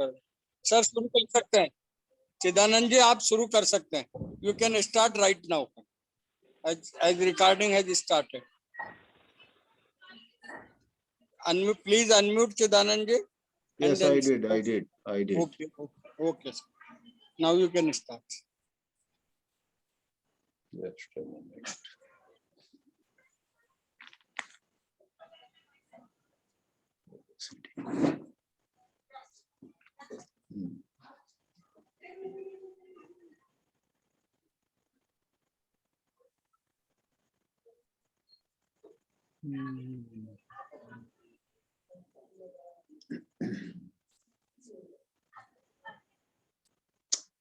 कर दें। सर शुरू कर सकते हैं, चिदानंद जी आप शुरू कर सकते हैं। You can start right now as recording has started. Please unmute Chidanand ji. Yes, I did. Okay, okay. Now you can start. Just a moment.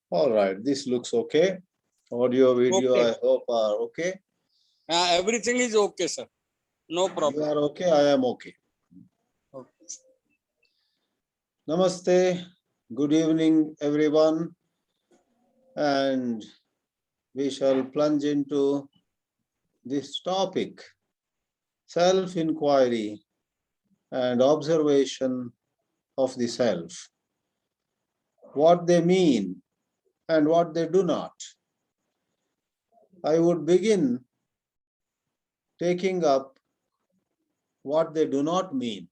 All right, this looks okay. Audio, video, okay. I hope are okay. Everything is okay, sir. No problem. You are okay, I am okay. Okay. Namaste. Good evening, everyone. And we shall plunge into this topic, self-inquiry and observation of the self. What they mean and what they do not. I would begin taking up what they do not mean.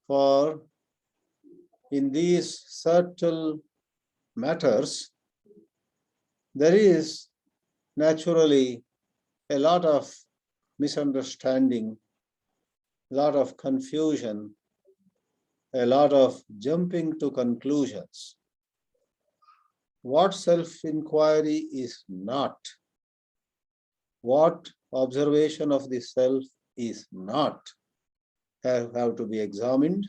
For in these subtle matters, there is naturally a lot of misunderstanding, a lot of confusion, a lot of jumping to conclusions. What self-inquiry is not, what observation of the self is not, have to be examined.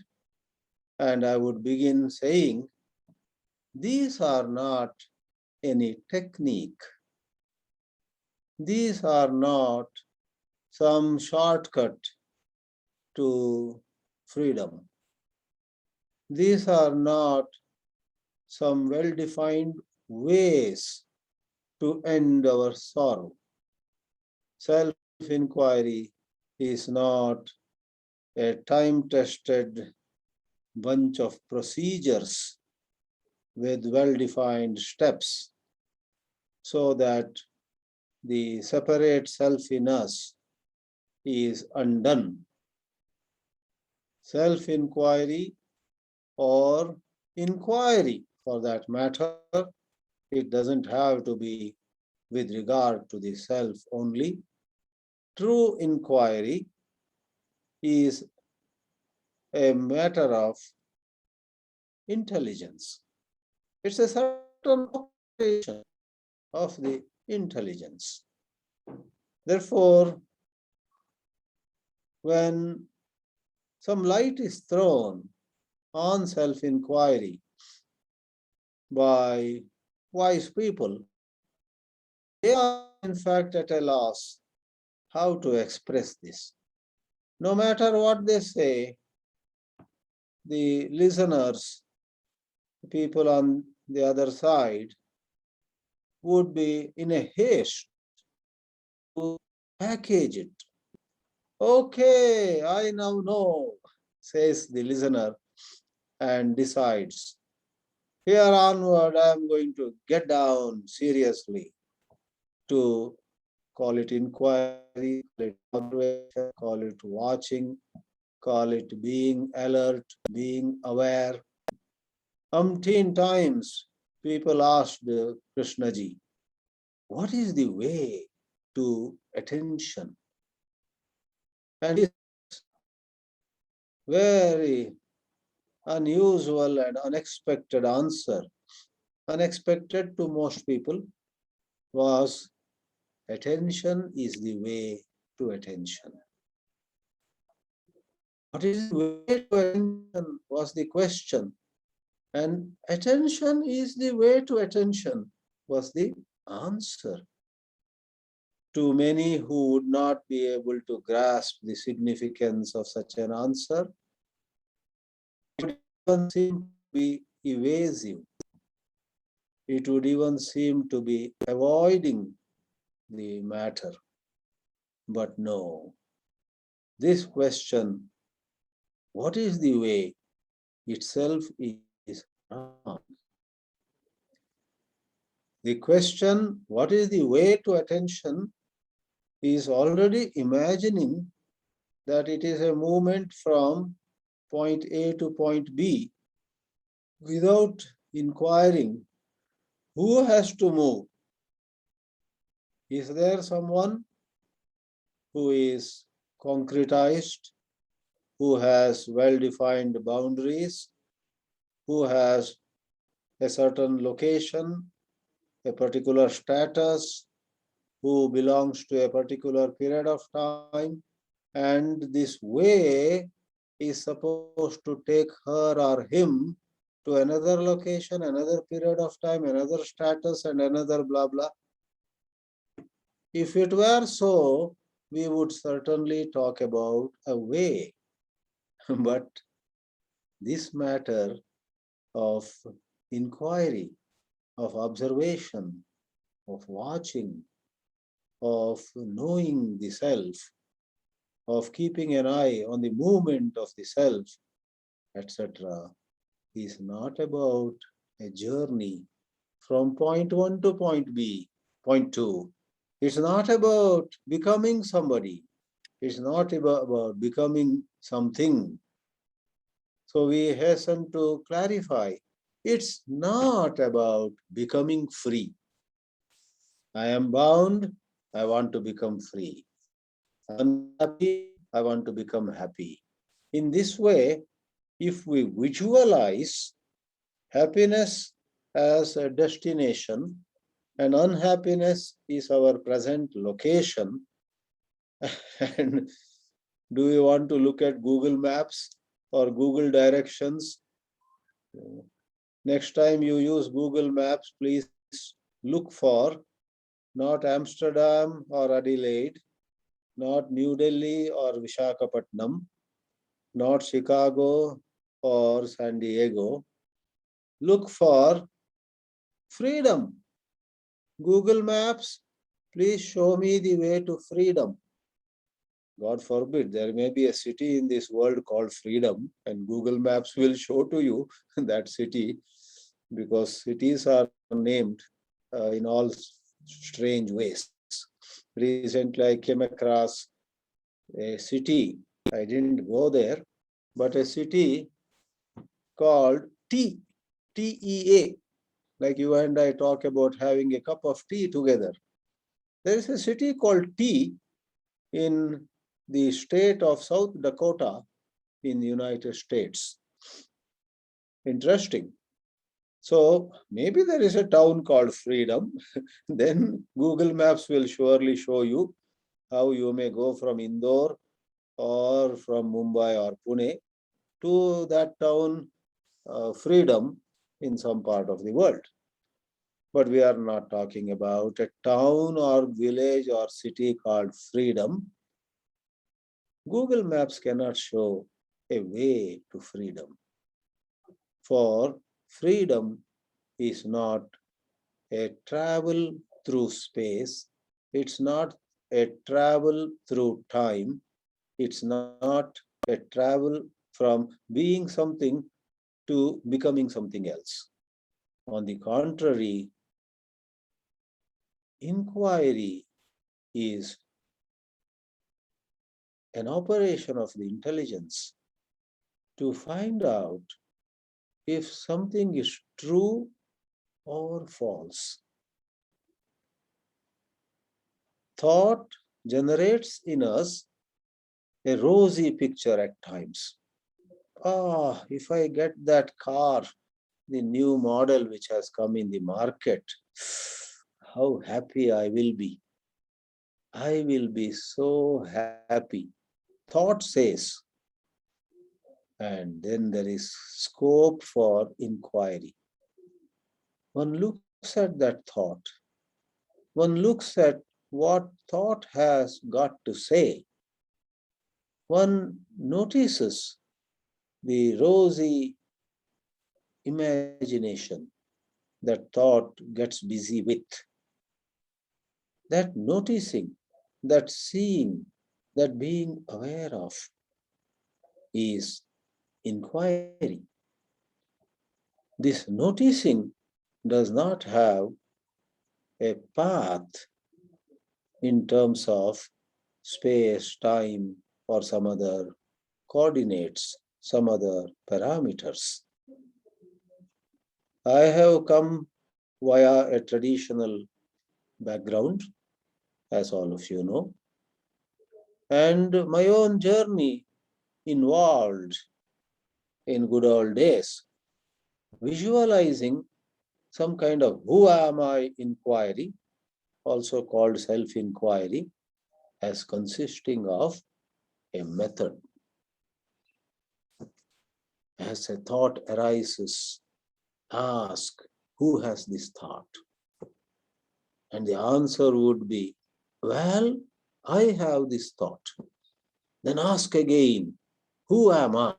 And I would begin saying, these are not any technique. These are not some shortcut to freedom. These are not some well-defined ways to end our sorrow. Self-inquiry is not a time-tested bunch of procedures with well-defined steps so that the separate self in us is undone. Self-inquiry or inquiry for that matter, it doesn't have to be with regard to the self only. True inquiry is a matter of intelligence. It's a certain operation of the intelligence. Therefore, when some light is thrown on self-inquiry by wise people, they are in fact at a loss how to express this. No matter what they say, the listeners, the people on the other side, would be in a haste to package it. Okay, I now know, says the listener, and decides, here onward I am going to get down seriously to call it inquiry, call it observation, call it watching, call it being alert, being aware. Umpteen times people asked Krishnaji, what is the way to attention? And it's very unusual and unexpected answer, unexpected to most people, was attention is the way to attention. What is the way to attention was the question. And attention is the way to attention was the answer. To many who would not be able to grasp the significance of such an answer, it would even seem to be evasive. It would even seem to be avoiding the matter. But no, this question, what is the way itself is wrong. The question, what is the way to attention, is already imagining that it is a movement from point A to point B without inquiring who has to move. Is there someone who is concretized, who has well-defined boundaries, who has a certain location, a particular status, who belongs to a particular period of time, and this way is supposed to take her or him to another location, another period of time, another status, and another blah blah. If it were so, we would certainly talk about a way. But this matter of inquiry, of observation, of watching, of knowing the self, of keeping an eye on the movement of the self, etc., is not about a journey from point 1 to point B, point 2. It's not about becoming somebody. It's not about becoming something. So we hasten to clarify, it's not about becoming free. I am bound, I want to become free. Unhappy, I want to become happy. In this way, if we visualize happiness as a destination and unhappiness is our present location, and do you want to look at Google Maps or Google Directions? Next time you use Google Maps, please look for not Amsterdam or Adelaide, not New Delhi or Vishakhapatnam, not Chicago or San Diego. Look for freedom. Google Maps, please show me the way to freedom. God forbid, there may be a city in this world called freedom, and Google Maps will show to you that city, because cities are named in all strange ways. Recently, I came across a city. I didn't go there, but a city called TEA, like you and I talk about having a cup of tea together. There is a city called T in the state of South Dakota in the United States. Interesting. So maybe there is a town called Freedom. Then Google Maps will surely show you how you may go from Indore or from Mumbai or Pune to that town, Freedom, in some part of the world. But we are not talking about a town or village or city called Freedom. Google Maps cannot show a way to freedom. For freedom is not a travel through space, it's not a travel through time, it's not a travel from being something to becoming something else. On the contrary, inquiry is an operation of the intelligence to find out if something is true or false. Thought generates in us a rosy picture at times. Ah, if I get that car, the new model which has come in the market, how happy I will be. I will be so happy. Thought says. And then there is scope for inquiry. One looks at that thought. One looks at what thought has got to say. One notices the rosy imagination that thought gets busy with. That noticing, that seeing, that being aware of is inquiry. This noticing does not have a path in terms of space, time, or some other coordinates, some other parameters. I have come via a traditional background, as all of you know, and my own journey involved in good old days, visualizing some kind of who am I inquiry, also called self-inquiry, as consisting of a method. As a thought arises, ask, who has this thought? And the answer would be, well, I have this thought. Then ask again, who am I?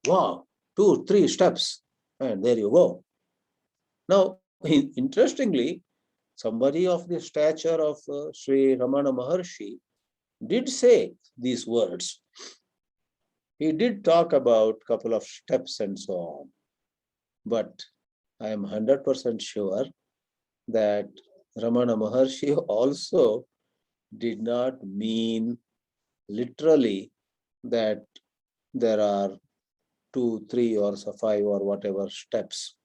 Wow, 2, 3 steps, and there you go. Now, interestingly, somebody of the stature of Sri Ramana Maharshi did say these words. He did talk about a couple of steps and so on. But I am 100% sure that Ramana Maharshi also did not mean literally that there are 2, 3, or 5 or whatever steps.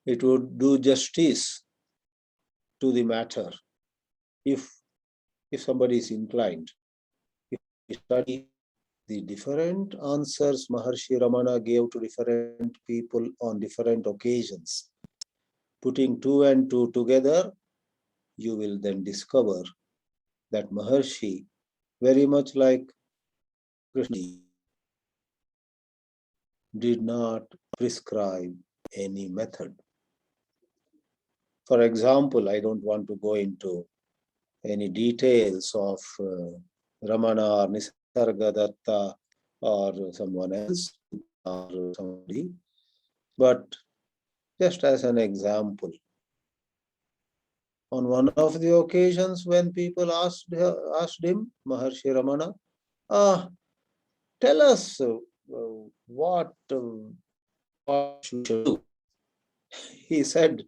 It would do justice to the matter if somebody is inclined. If you study the different answers Maharshi Ramana gave to different people on different occasions, putting 2 and 2 together, you will then discover that Maharshi, very much like Krishna, did not prescribe any method. For example, I don't want to go into any details of Ramana or Nisargadatta or someone else or somebody, but just as an example, on one of the occasions when people asked him, Maharshi Ramana, tell us what should do. He said,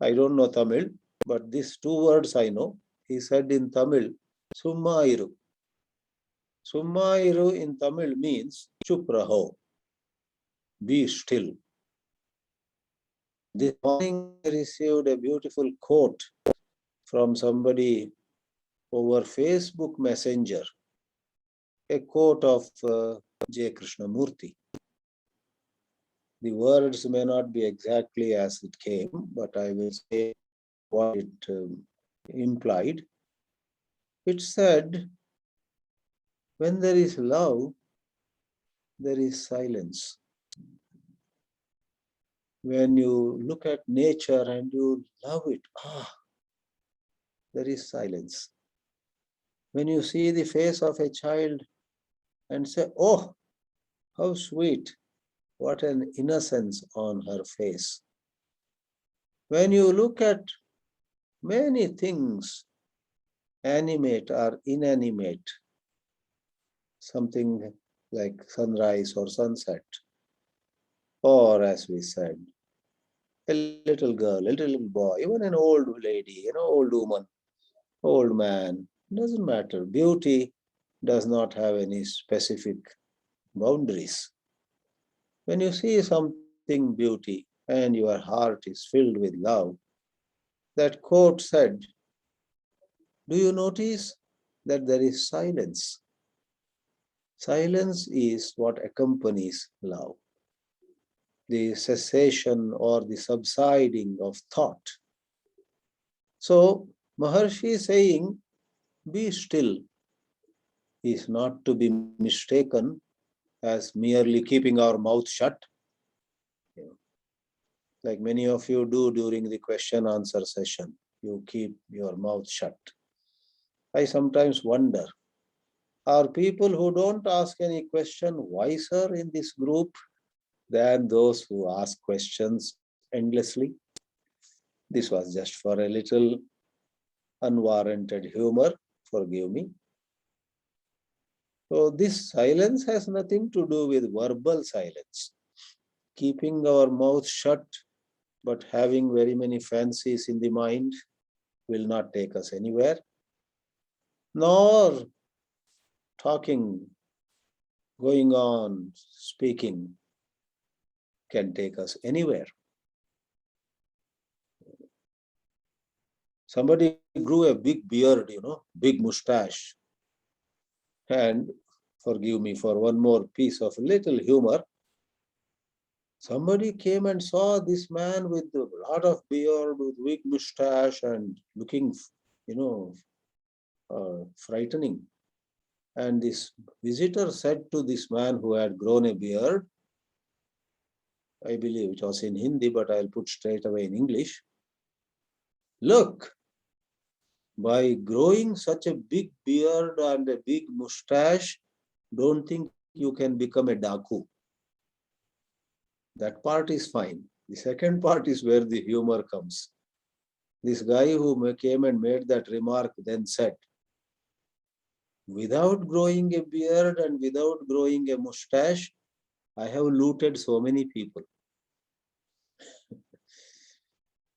I don't know Tamil, but these 2 words I know. He said in Tamil, Summa iru. Summa iru in Tamil means chup raho, be still. This morning I received a beautiful quote from somebody over Facebook Messenger, a quote of J. Krishnamurti. The words may not be exactly as it came, but I will say what it implied. It said, when there is love, there is silence. When you look at nature and you love it, there is silence. When you see the face of a child and say, oh, how sweet, what an innocence on her face. When you look at many things, animate or inanimate, something like sunrise or sunset, or as we said, a little girl, a little boy, even an old lady, an old woman, old man, doesn't matter. Beauty does not have any specific boundaries. When you see something beauty and your heart is filled with love, that quote said, do you notice that there is silence? Silence is what accompanies love. The cessation or the subsiding of thought. So Maharshi is saying, be still, is not to be mistaken as merely keeping our mouth shut, like many of you do during the question answer session. You keep your mouth shut. I sometimes wonder, are people who don't ask any question wiser in this group than those who ask questions endlessly? This was just for a little unwarranted humor, forgive me. So this silence has nothing to do with verbal silence. keeping our mouth shut but having very many fancies in the mind will not take us anywhere, nor talking, going on, speaking can take us anywhere. Somebody grew a big beard, big mustache. And forgive me for one more piece of little humor. Somebody came and saw this man with a lot of beard, with big mustache and looking, frightening. And this visitor said to this man who had grown a beard, I believe it was in Hindi, but I'll put straight away in English. Look, by growing such a big beard and a big mustache, don't think you can become a daku. That part is fine. The second part is where the humor comes. This guy who came and made that remark then said, without growing a beard and without growing a mustache, I have looted so many people.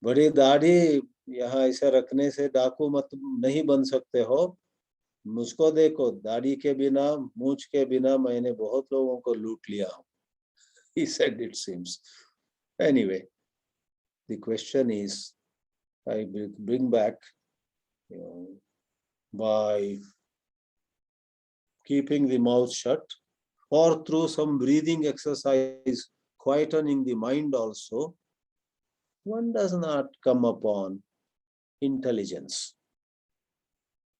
बड़ी दाढ़ी यहाँ ऐसे रखने से डाकू मत नहीं बन सकते हो. मुझको देखो, दाढ़ी के बिना, मूंछ के बिना मैंने बहुत लोगों को लूट लिया हूँ. He said, it seems. Anyway, the question is, I bring back, by keeping the mouth shut or through some breathing exercise, quietening the mind also, one does not come upon intelligence.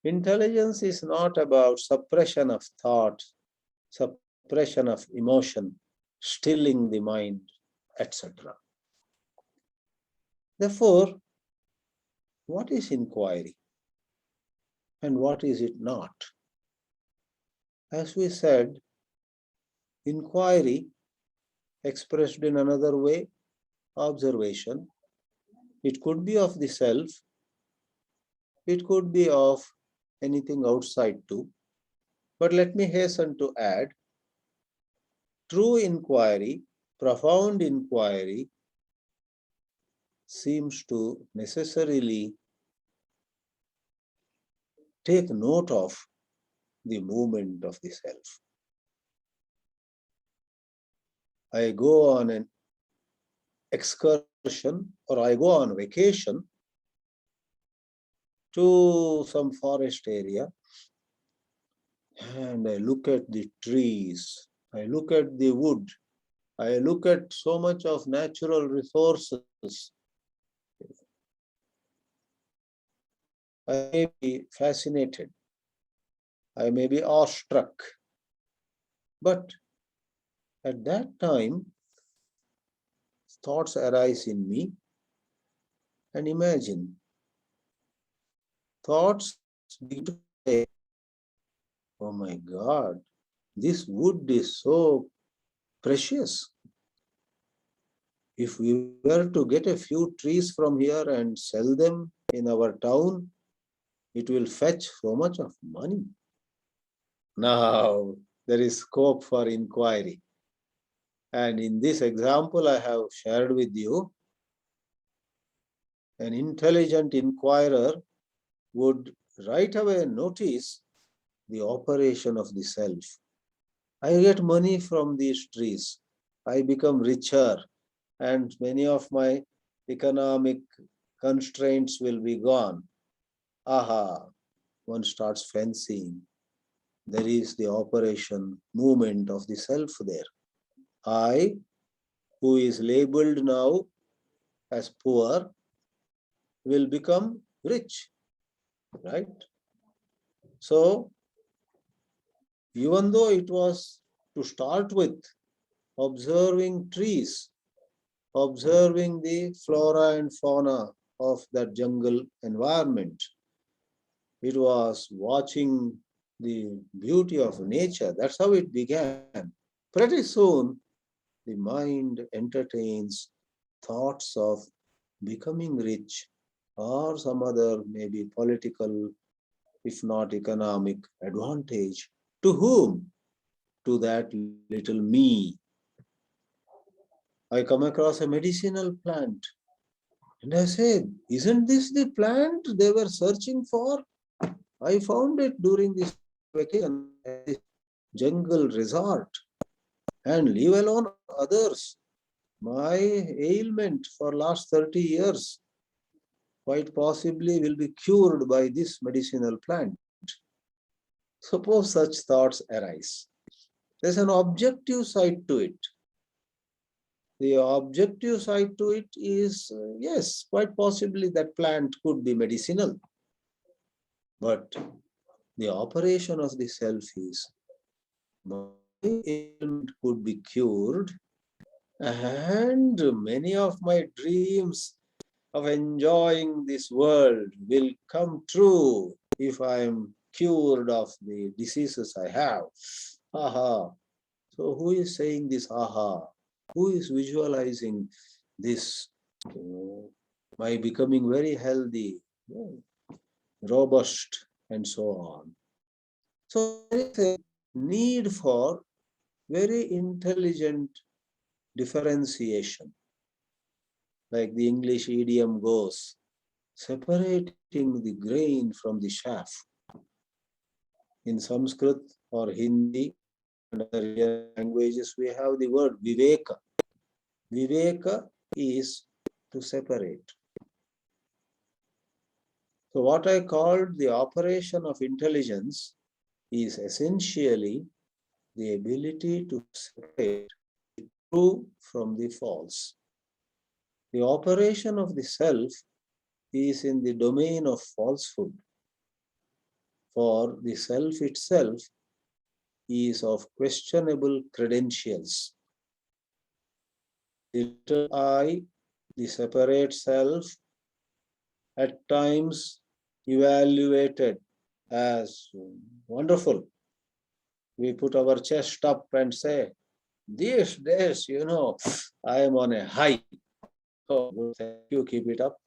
Intelligence is not about suppression of thought, suppression of emotion, stilling the mind, etc. Therefore, what is inquiry and what is it not? As we said, inquiry, expressed in another way, observation. It could be of the self, it could be of anything outside too. But let me hasten to add, true inquiry, profound inquiry, seems to necessarily take note of the movement of the self. I go on an excursion or I go on vacation to some forest area and I look at the trees, I look at the wood, I look at so much of natural resources. I may be fascinated, I may be awestruck, but at that time, thoughts arise in me, and imagine, thoughts begin to say, oh my God, this wood is so precious. If we were to get a few trees from here and sell them in our town, it will fetch so much of money. Now, there is scope for inquiry. And in this example I have shared with you, an intelligent inquirer would right away notice the operation of the self. I get money from these trees. I become richer, and many of my economic constraints will be gone. Aha, one starts fancying. There is the operation, movement of the self there. I, who is labeled now as poor, will become rich, right? So, even though it was to start with observing trees, observing the flora and fauna of that jungle environment, it was watching the beauty of nature. That's how it began. Pretty soon, the mind entertains thoughts of becoming rich or some other maybe political, if not economic advantage. To whom? To that little me. I come across a medicinal plant. And I say, isn't this the plant they were searching for? I found it during this vacation at this jungle resort. And leave alone others. My ailment for last 30 years quite possibly will be cured by this medicinal plant. Suppose such thoughts arise. There's an objective side to it. The objective side to it is, yes, quite possibly that plant could be medicinal. But the operation of the self is, my ailment could be cured, and many of my dreams of enjoying this world will come true if I am cured of the diseases I have. Aha. So who is saying this aha? Who is visualizing this? My becoming very healthy, robust, and so on. So there is a need for very intelligent differentiation. Like the English idiom goes, separating the grain from the chaff. In Sanskrit or Hindi and other languages, we have the word viveka. Viveka is to separate. So what I called the operation of intelligence is essentially the ability to separate the true from the false. The operation of the self is in the domain of falsehood, for the self itself is of questionable credentials. The little I, the separate self, at times evaluated as wonderful. We put our chest up and say, these days, I am on a high. Oh, thank you, keep it up.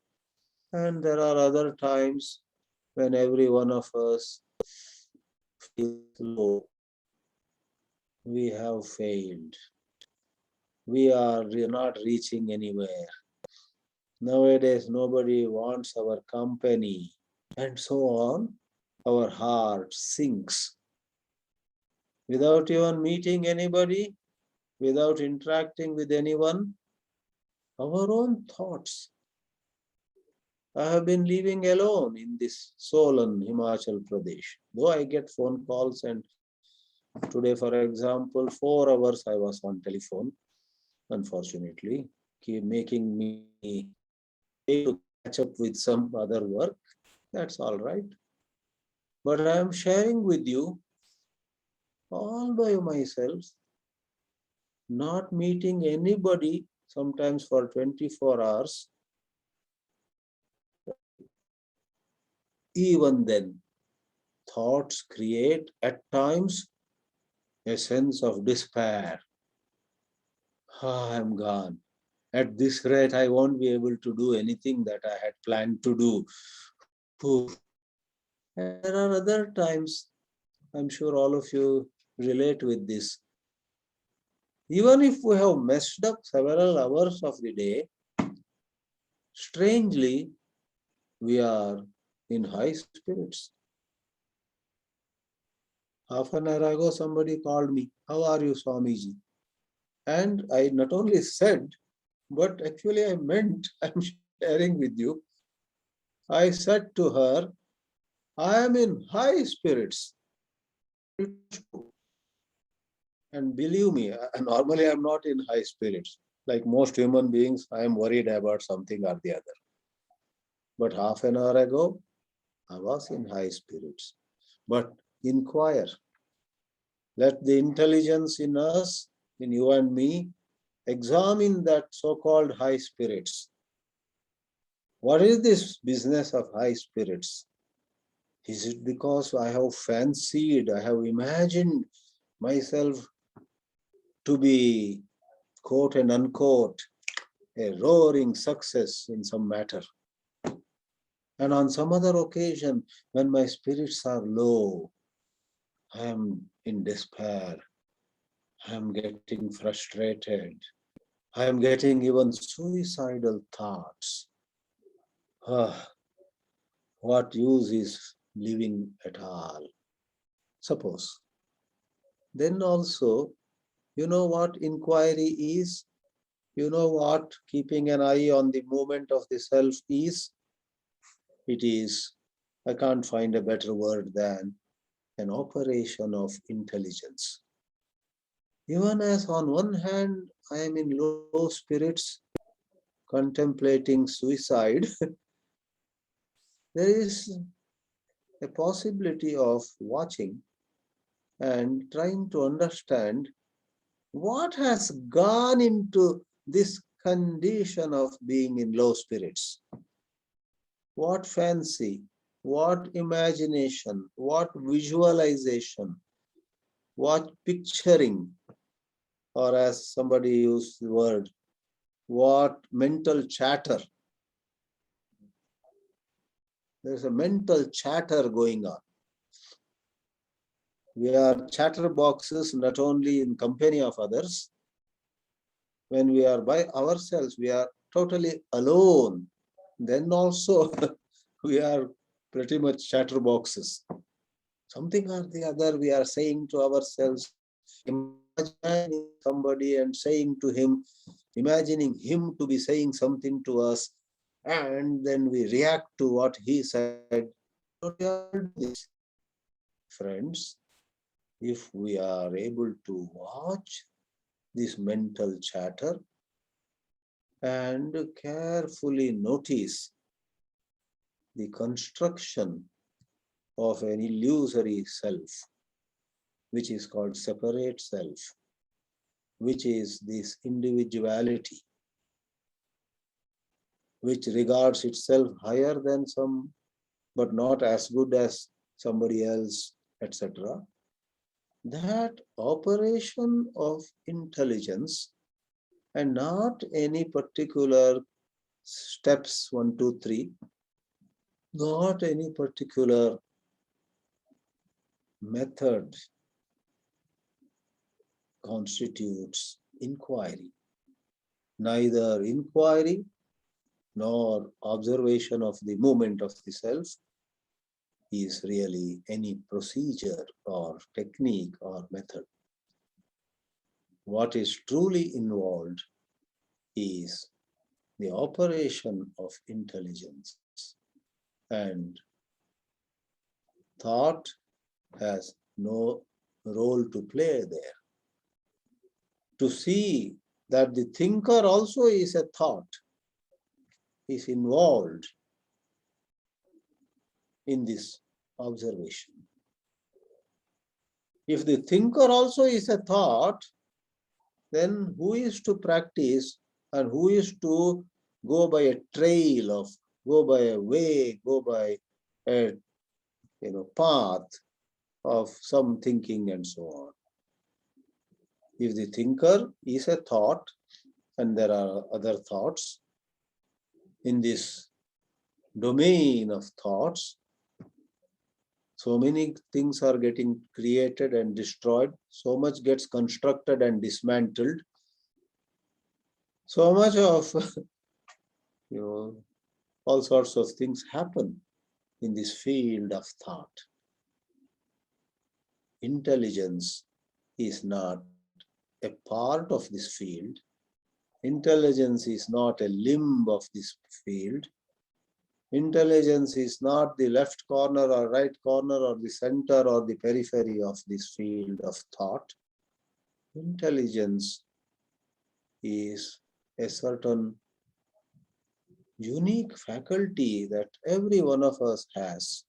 And there are other times when every one of us feels low. We have failed. We are not reaching anywhere. Nowadays, nobody wants our company, and so on. Our heart sinks. Without even meeting anybody, without interacting with anyone, our own thoughts. I have been living alone in this Solan, Himachal Pradesh. Though I get phone calls, and today, for example, 4 hours I was on telephone, unfortunately, keep making me to catch up with some other work. That's all right. But I am sharing with you all by myself, not meeting anybody, sometimes for 24 hours. Even then, thoughts create at times a sense of despair. I'm gone. At this rate, I won't be able to do anything that I had planned to do. And there are other times, I'm sure all of you relate with this. Even if we have messed up several hours of the day, strangely, we are in high spirits. Half an hour ago, somebody called me, how are you, Swamiji? And I not only said, but actually I meant, I'm sharing with you. I said to her, I am in high spirits. And believe me, normally I'm not in high spirits. Like most human beings, I am worried about something or the other. But half an hour ago, I was in high spirits. But inquire. Let the intelligence in us, in you and me, examine that so-called high spirits. What is this business of high spirits? Is it because I have fancied, I have imagined myself to be, quote and unquote, a roaring success in some matter? And on some other occasion, when my spirits are low, I am in despair, I am getting frustrated, I am getting even suicidal thoughts. What use is living at all? Suppose. Then also, you know what inquiry is? You know what keeping an eye on the movement of the self is? It is, I can't find a better word than an operation of intelligence. Even as on one hand, I am in low spirits, contemplating suicide, there is a possibility of watching and trying to understand what has gone into this condition of being in low spirits. What fancy, what imagination, what visualization, what picturing, or as somebody used the word, what mental chatter. There's a mental chatter going on. We are chatterboxes not only in company of others. When we are by ourselves, we are totally alone. Then also we are pretty much chatterboxes. Something or the other we are saying to ourselves, imagining somebody and saying to him, imagining him to be saying something to us, and then we react to what he said. Don't we all do this? Friends, if we are able to watch this mental chatter and carefully notice the construction of an illusory self, which is called separate self, which is this individuality, which regards itself higher than some, but not as good as somebody else, etc. That operation of intelligence, and not any particular steps 1, 2, 3, not any particular method constitutes inquiry. Neither inquiry nor observation of the movement of the self is really any procedure or technique or method. What is truly involved is the operation of intelligence, and thought has no role to play there. To see that the thinker also is a thought, is involved in this observation. If the thinker also is a thought, then who is to practice and who is to go by a trail of, go by a way, go by a path of some thinking and so on. If the thinker is a thought and there are other thoughts in this domain of thoughts, so many things are getting created and destroyed, so much gets constructed and dismantled, so much of all sorts of things happen in this field of thought. Intelligence is not a part of this field. Intelligence is not a limb of this field. Intelligence is not the left corner or right corner or the center or the periphery of this field of thought. Intelligence is a certain unique faculty that every one of us has.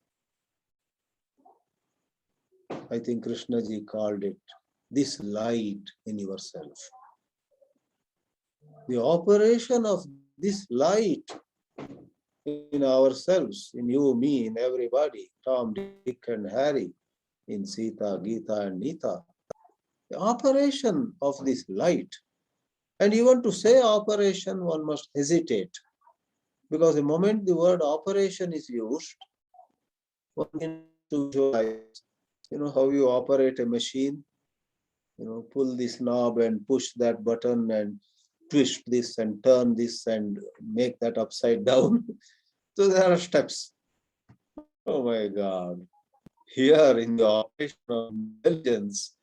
I think Krishnaji called it this light in yourself. The operation of this light in ourselves, in you, me, in everybody, Tom, Dick, and Harry, in Sita, Gita, and Nita. The operation of this light, and even to say operation, one must hesitate, because the moment the word operation is used, one can visualize, how you operate a machine, pull this knob and push that button and twist this and turn this and make that upside down. So there are steps. Oh my God. Here in the operation of intelligence,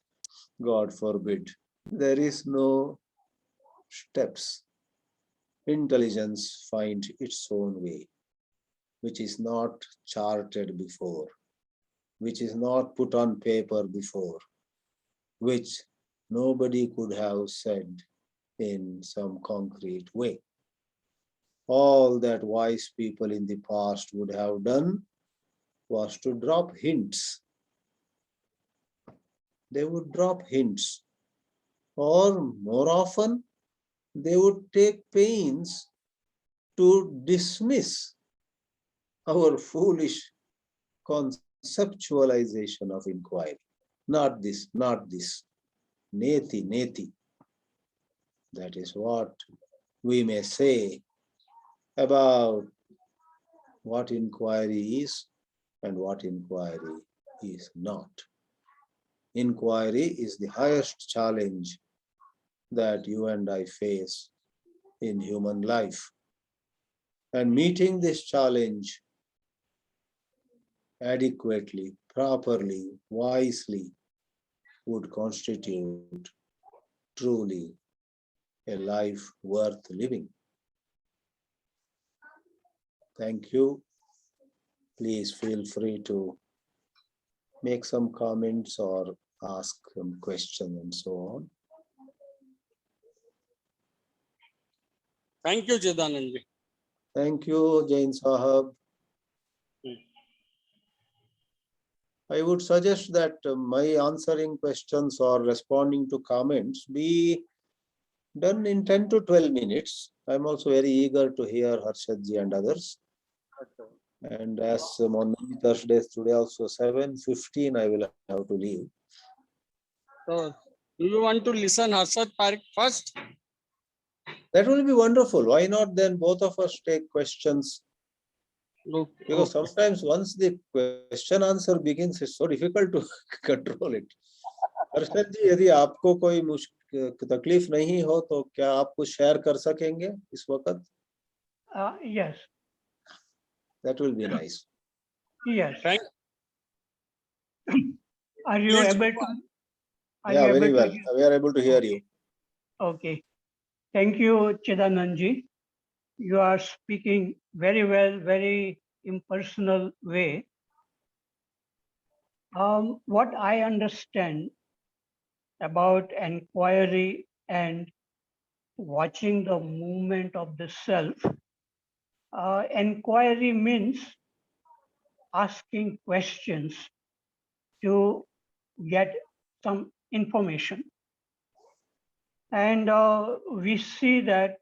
God forbid, there is no steps. Intelligence finds its own way, which is not charted before, which is not put on paper before, which nobody could have said in some concrete way. All that wise people in the past would have done was to drop hints. They would drop hints, or more often, they would take pains to dismiss our foolish conceptualization of inquiry. Not this, not this. Neti, neti. That is what we may say about what inquiry is and what inquiry is not. Inquiry is the highest challenge that you and I face in human life. And meeting this challenge adequately, properly, wisely would constitute truly a life worth living. Thank you. Please feel free to make some comments or ask some questions and so on. Thank you, Chidanand ji. Thank you, Jain Sahab. I would suggest that my answering questions or responding to comments be done in 10 to 12 minutes. I'm also very eager to hear Harshadji and others. And as on many Thursdays today also 7:15 I will have to leave. So, do you want to listen Harshad Parekh first? That will be wonderful. Why not then both of us take questions? Okay. Because sometimes once the question answer begins, it's so difficult to control it. Harshad जी, यदि आपको कोई तकलीफ नहीं हो तो क्या आप कुछ शेयर कर सकेंगे इस वक्त? Yes. That will be nice. Yes. Thank Are you Please able go to? on. Yeah, you very able well. to We are able to hear you. Okay. Thank you, Chidanandji. You are speaking very well, very impersonal way. What I understand about inquiry and watching the movement of the self, inquiry means asking questions to get some information. And we see that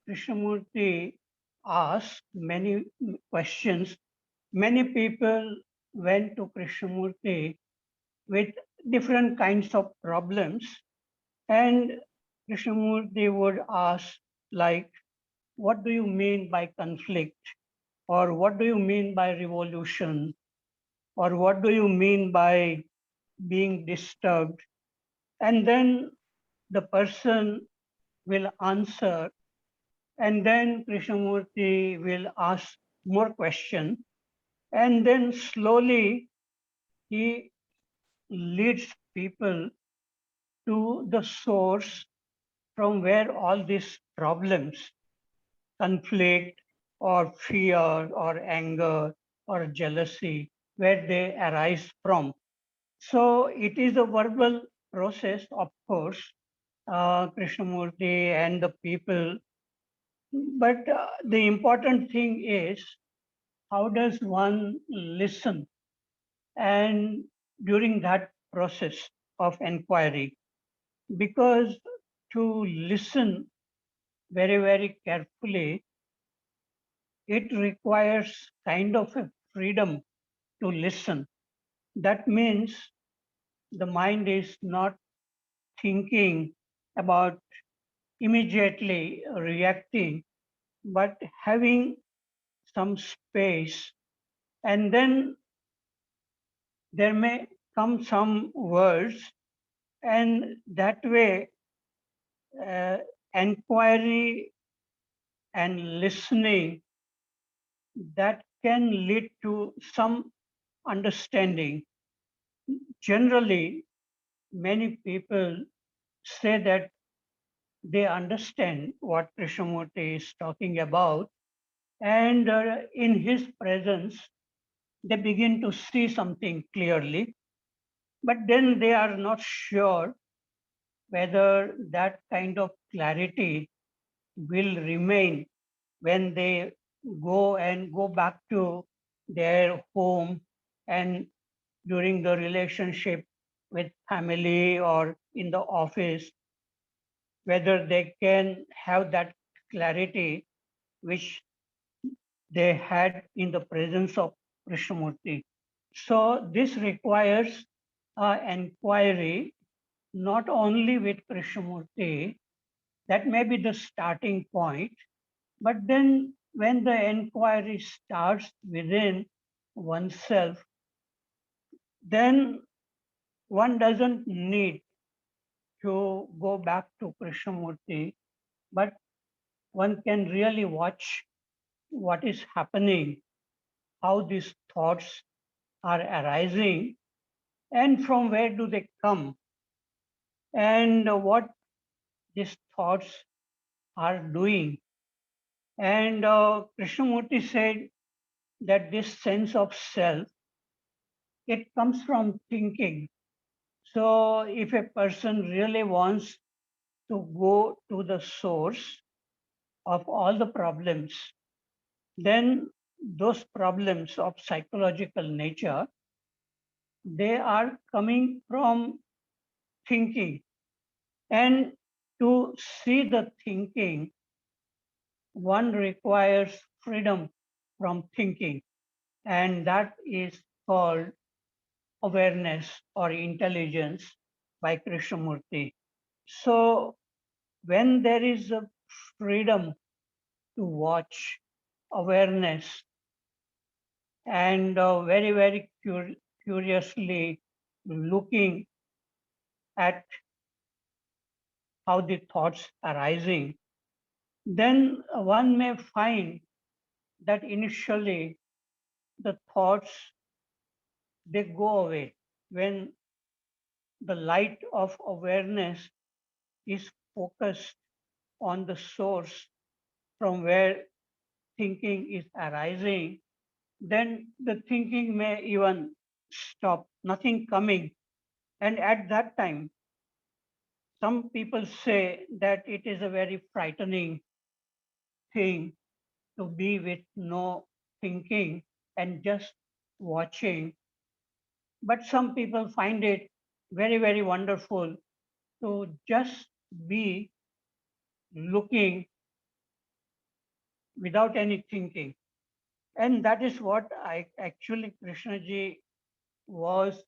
Krishnamurti asked many questions. Many people went to Krishnamurti with different kinds of problems, and Krishnamurti would ask, like, what do you mean by conflict? Or what do you mean by revolution? Or what do you mean by being disturbed? And then the person will answer, and then Krishnamurti will ask more questions, and then slowly he leads people to the source from where all these problems, conflict or fear or anger or jealousy, where they arise from. So it is a verbal process, of course, Krishnamurti and the people. But the important thing is, how does one listen? And during that process of inquiry, because to listen very, very carefully, it requires kind of a freedom to listen. That means the mind is not thinking about immediately reacting, but having some space. And then there may come some words, and that way inquiry and listening that can lead to some understanding. Generally, many people say that they understand what Krishnamurti is talking about, and in his presence, they begin to see something clearly, but then they are not sure whether that kind of clarity will remain when they go back to their home and during the relationship with family or in the office, whether they can have that clarity which they had in the presence of Krishnamurti. So this requires inquiry not only with Krishnamurti, that may be the starting point, but then when the inquiry starts within oneself, then one doesn't need to go back to Krishnamurti, but one can really watch what is happening, how these thoughts are arising, and from where do they come, and what these thoughts are doing. And Krishnamurti said that this sense of self, it comes from thinking. So if a person really wants to go to the source of all the problems, then those problems of psychological nature, they are coming from thinking. And to see the thinking, one requires freedom from thinking, and that is called awareness or intelligence by Krishnamurti. So when there is a freedom to watch, awareness, and very curiously looking at how the thoughts arising, then one may find that initially the thoughts, they go away when the light of awareness is focused on the source from where thinking is arising. Then the thinking may even stop, nothing coming. And at that time, some people say that it is a very frightening thing to be with no thinking and just watching. But some people find it very wonderful to just be looking without any thinking. And that is what I actually Krishnaji was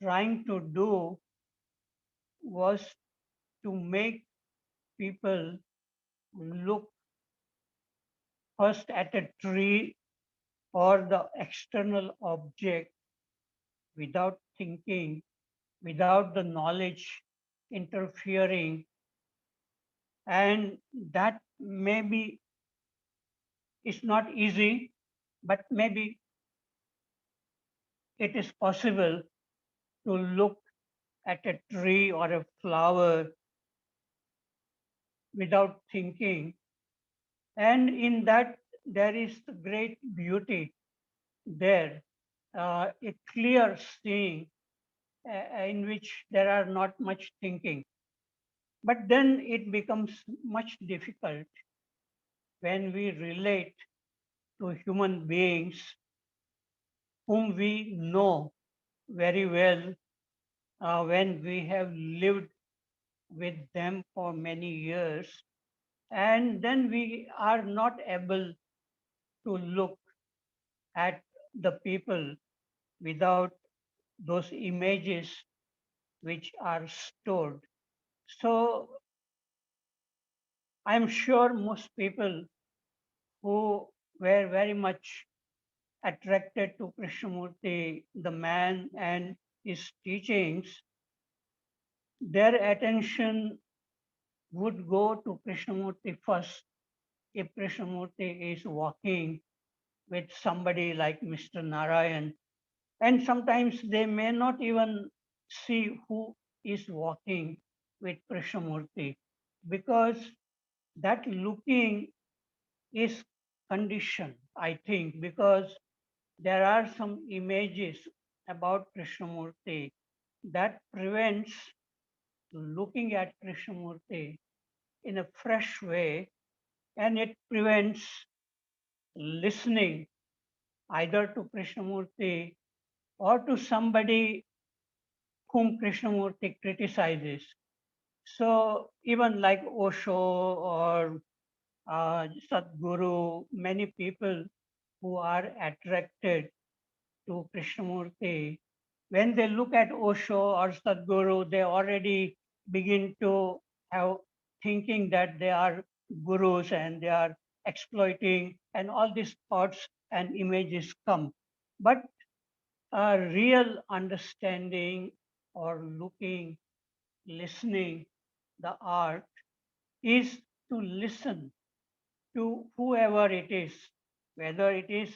trying to do, was to make people look first at a tree or the external object without thinking, without the knowledge interfering. And that maybe is not easy, but maybe it is possible to look at a tree or a flower without thinking. And in that, there is great beauty there, a clear seeing in which there are not much thinking. But then it becomes much difficult when we relate to human beings whom we know very well, when we have lived with them for many years, and then we are not able to look at the people without those images which are stored. So I'm sure most people who were very much attracted to Krishnamurti, the man, and his teachings, their attention would go to Krishnamurti first if Krishnamurti is walking with somebody like Mr. Narayan. And sometimes they may not even see who is walking with Krishnamurti because that looking is conditioned, I think, because there are some images about Krishnamurti that prevents looking at Krishnamurti in a fresh way, and it prevents listening either to Krishnamurti or to somebody whom Krishnamurti criticizes. So even like Osho or Sadhguru, many people who are attracted to Krishnamurti, when they look at Osho or Sadhguru, they already begin to have thinking that they are gurus and they are exploiting, and all these thoughts and images come. But a real understanding or looking, listening, the art is to listen to whoever it is, whether it is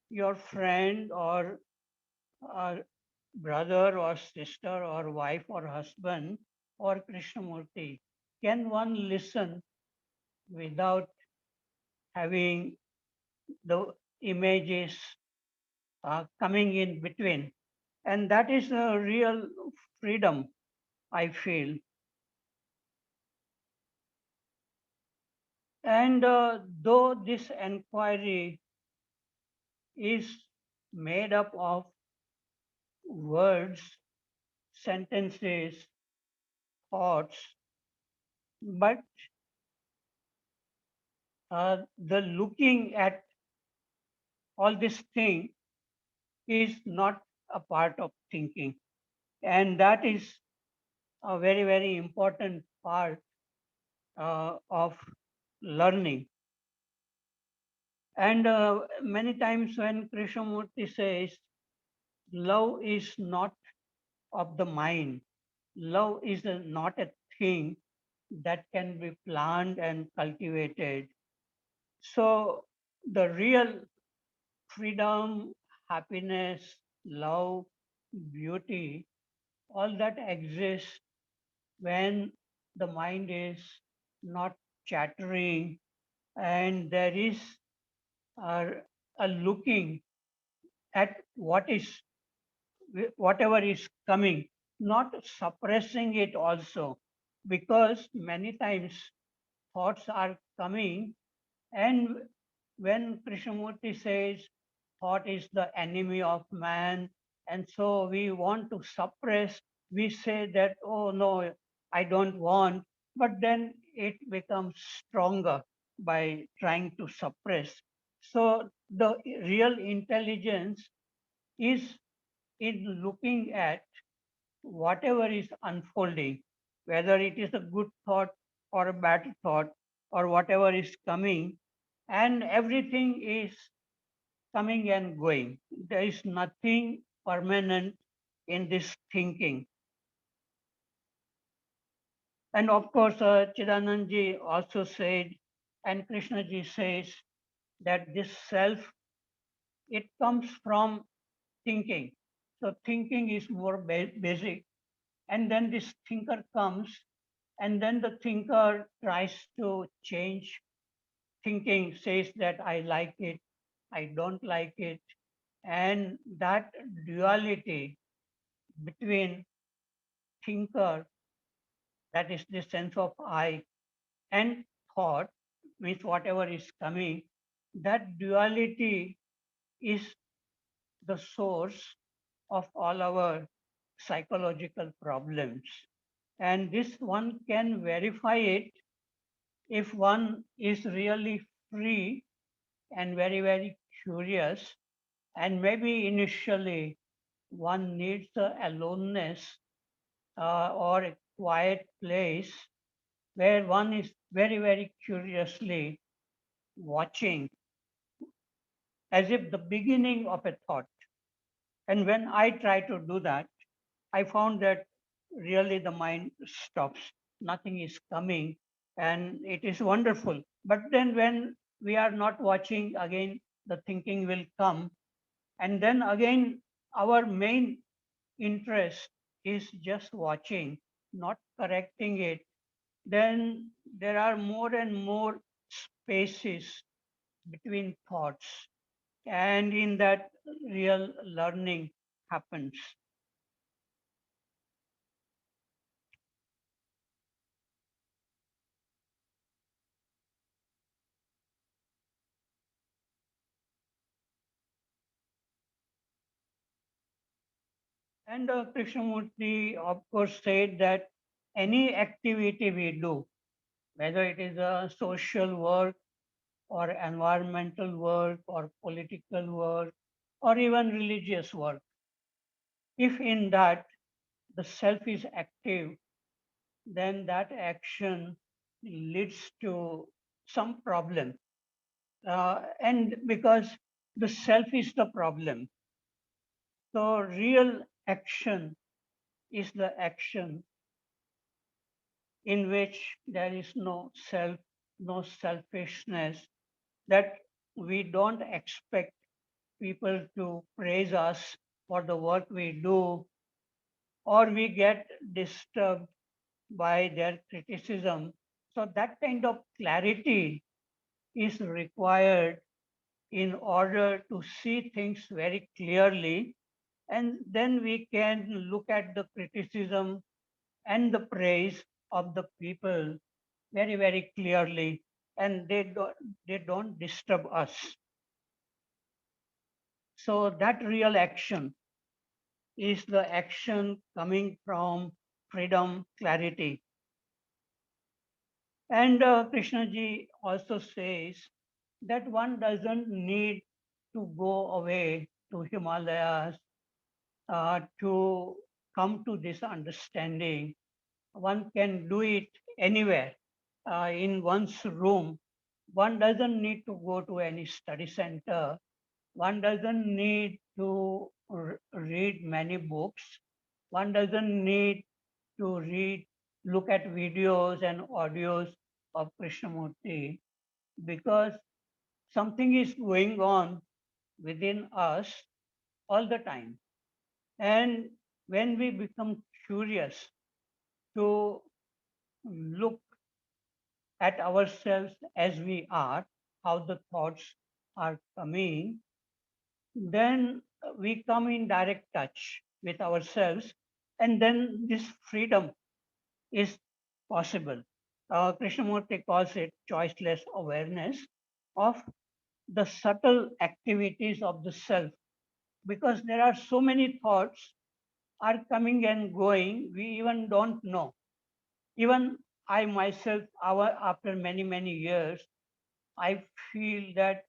your friend or a brother or sister or wife or husband or Krishnamurti. Can one listen without having the images coming in between? And that is a real freedom, I feel. And though this inquiry is made up of words, sentences, thoughts, but the looking at all this thing is not a part of thinking. And that is a very, very important part of learning. And many times when Krishnamurti says, love is not of the mind, love is not a thing that can be planned and cultivated. So the real freedom, happiness, love, beauty, all that exists when the mind is not chattering and there is a, a looking at whatever is coming, not suppressing it also, because many times thoughts are coming, and when Krishnamurti says thought is the enemy of man, and so we want to suppress, we say that, oh no, I don't want, but then it becomes stronger by trying to suppress. So the real intelligence is in looking at whatever is unfolding, whether it is a good thought or a bad thought or whatever is coming, and everything is coming and going. There is nothing permanent in this thinking. And of course, Chidananji also said, and Krishnaji says, that this self, it comes from thinking. So thinking is more basic. And then this thinker comes, and then the thinker tries to change thinking, says that I like it, I don't like it. And that duality between thinker, that is the sense of I, and thought, means whatever is coming, that duality is the source of all our psychological problems. And this one can verify it if one is really free and very, very curious. And maybe initially one needs the aloneness or a quiet place where one is very, very curiously watching as if the beginning of a thought. And when I try to do that, I found that really the mind stops. Nothing is coming. and it is wonderful. But then when we are not watching, again the thinking will come, and then again our main interest is just watching, not correcting it. Then there are more and more spaces between thoughts, and in that real learning happens. And Krishnamurti, of course, said that any activity we do, whether it is a social work or environmental work or political work or even religious work, if in that the self is active, then that action leads to some problem. And because the self is the problem, so real action is the action in which there is no self, no selfishness, that we don't expect people to praise us for the work we do, or we get disturbed by their criticism. So that kind of clarity is required in order to see things very clearly, and then we can look at the criticism and the praise of the people very, very clearly, and they don't disturb us. So that real action is the action coming from freedom, clarity. And Krishnaji also says that one doesn't need to go away to Himalayas to come to this understanding. One can do it anywhere in one's room. One doesn't need to go to any study center. One doesn't need to read many books. One doesn't need to look at videos and audios of Krishnamurti, because something is going on within us all the time. And when we become curious to look at ourselves as we are, how the thoughts are coming, then we come in direct touch with ourselves, and then this freedom is possible. Krishnamurti calls it choiceless awareness of the subtle activities of the self, because there are so many thoughts are coming and going, we even don't know. Even I myself, after many, many years, I feel that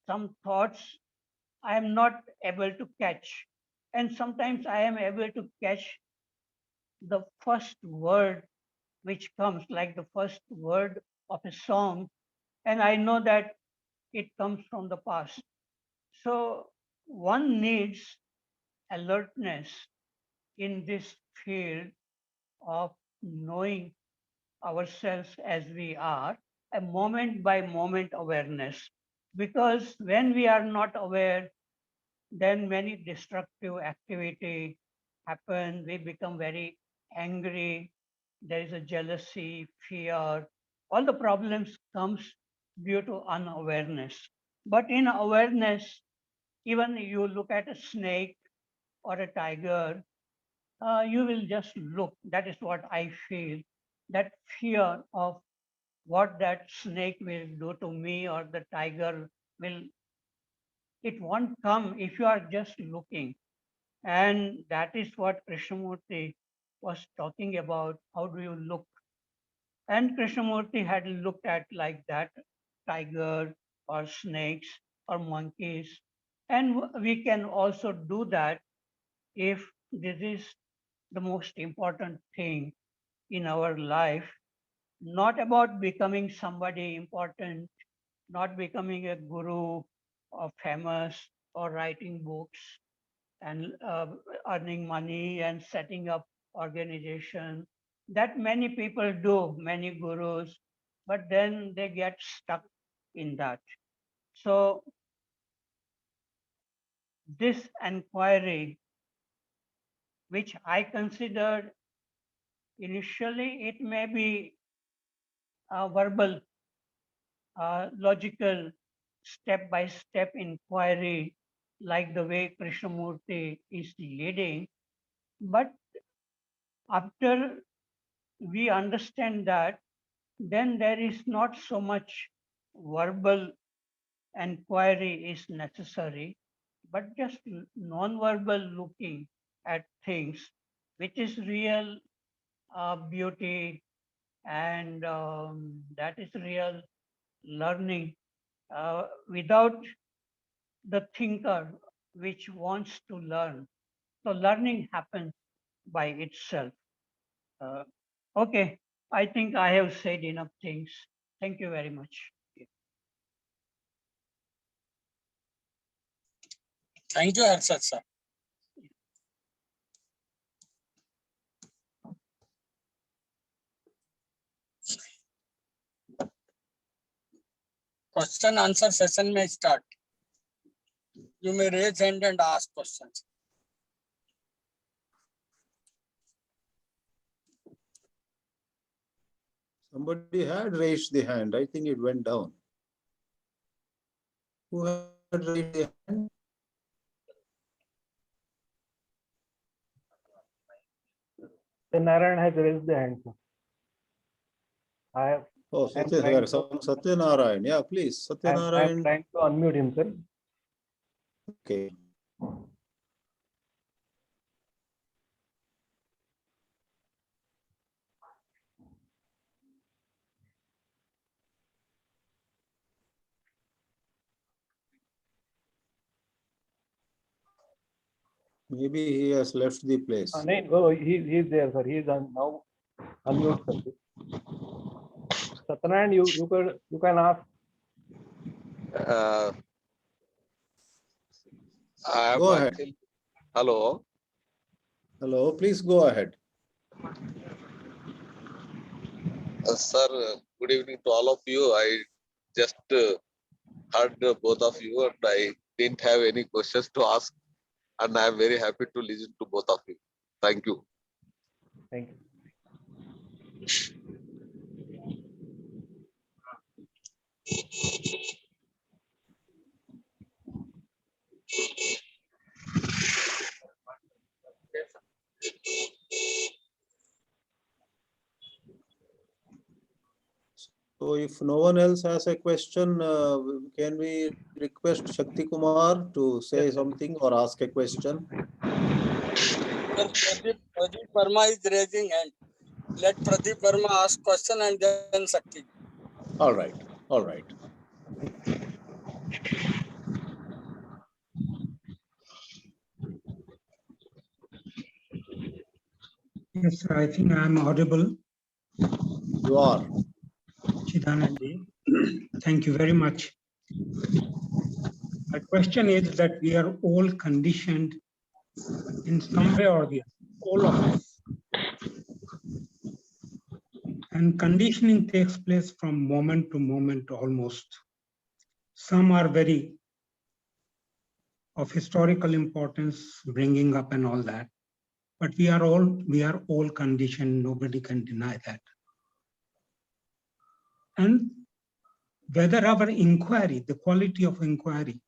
some thoughts I am not able to catch. And sometimes I am able to catch the first word which comes, like the first word of a song, and I know that it comes from the past. So one needs alertness in this field of knowing ourselves as we are, a moment by moment awareness. Because when we are not aware, then many destructive activity happen. We become very angry. There is a jealousy, fear. All the problems comes due to unawareness. But in awareness, even you look at a snake or a tiger, you will just look. That is what I feel. That fear of what that snake will do to me or the tiger will, it won't come if you are just looking. And that is what Krishnamurti was talking about. How do you look? And Krishnamurti had looked at like that tiger or snakes or monkeys. And we can also do that if this is the most important thing in our life, not about becoming somebody important, not becoming a guru or famous or writing books and earning money and setting up organization that many people do, many gurus. but then they get stuck in that. So this inquiry, which I considered initially, it may be a verbal, logical, step-by-step inquiry, like the way Krishnamurti is leading. But after we understand that, then there is not so much verbal inquiry is necessary, but just non-verbal looking at things, which is real beauty, and that is real learning without the thinker which wants to learn. So learning happens by itself. Uh, okay, I think I have said enough things. Thank you very much. Thank you, Harshad sir. Question answer session may start. You may raise hand and ask questions. Somebody had raised the hand. I think it went down. Who had raised the hand? Narayan has raised the hand, sir. I have, Oh, I'm trying Satyanarayan. Yeah, please. I'm Satyanarayan. trying to unmute himself. Okay. Maybe he has left the place. No, he's there, sir. He's now unmute, sir. Satyanarayan, you can ask. I am Go ahead. actually, hello. Hello, please go ahead. Sir, good evening to all of you. I just heard both of you and I didn't have any questions to ask. And I am very happy to listen to both of you. Thank you. Thank you. So if no one else has a question, can we request Shakti Kumar to say something or ask a question? Pradeep Verma is raising hand. Let Pradeep Verma ask question and then Shakti. All right. All right. Yes, sir, I think I am audible. You are. Chidanandi, thank you very much. My question is that we are all conditioned in some way or the other, all of us. And conditioning takes place from moment to moment almost. Some are very of historical importance, bringing up and all that. But we are all conditioned, nobody can deny that. And whether our inquiry, the quality of inquiry,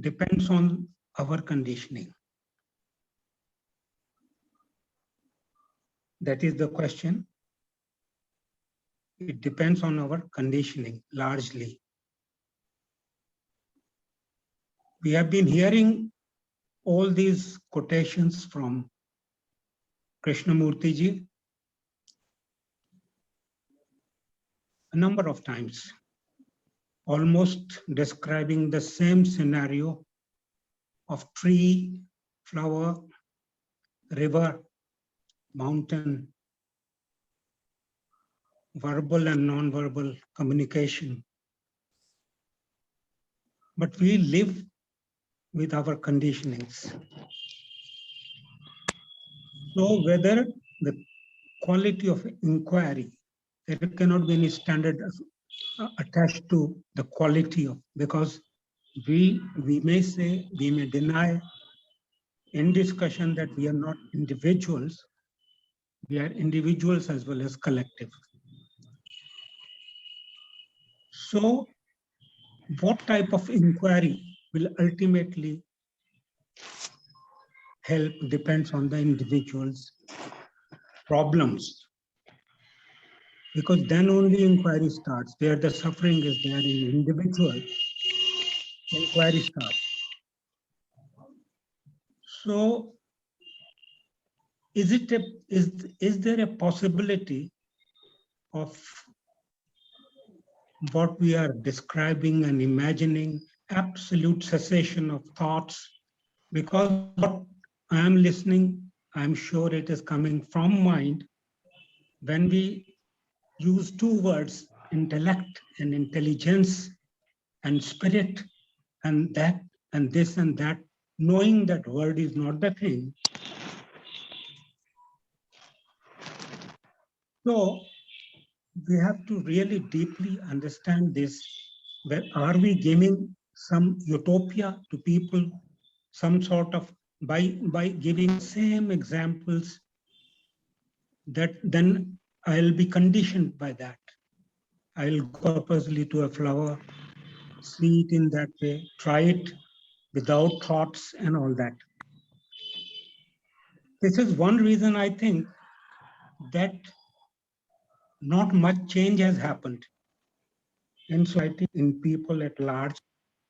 depends on our conditioning. That is the question. It depends on our conditioning largely. We have been hearing all these quotations from Krishnamurti ji a number of times, almost describing the same scenario of tree, flower, river, mountain, verbal and non-verbal communication. But we live with our conditionings. So whether the quality of inquiry there cannot be any standard attached to the quality of, because we may say, we may deny in discussion that we are not individuals, we are individuals as well as collective. So what type of inquiry will ultimately help depends on the individual's problems. Because then only inquiry starts. Where the suffering is there in individual, inquiry starts. So is there a possibility of what we are describing and imagining, absolute cessation of thoughts? Because what I am listening, I'm sure it is coming from mind. When we use two words, intellect and intelligence and spirit, and that and this and that, knowing that word is not the thing. So we have to really deeply understand this. Where are we giving some utopia to people, some sort of, by giving same examples, that then I'll be conditioned by that. I'll go purposely to a flower, see it in that way, try it without thoughts and all that. This is one reason I think that not much change has happened in society, in people at large,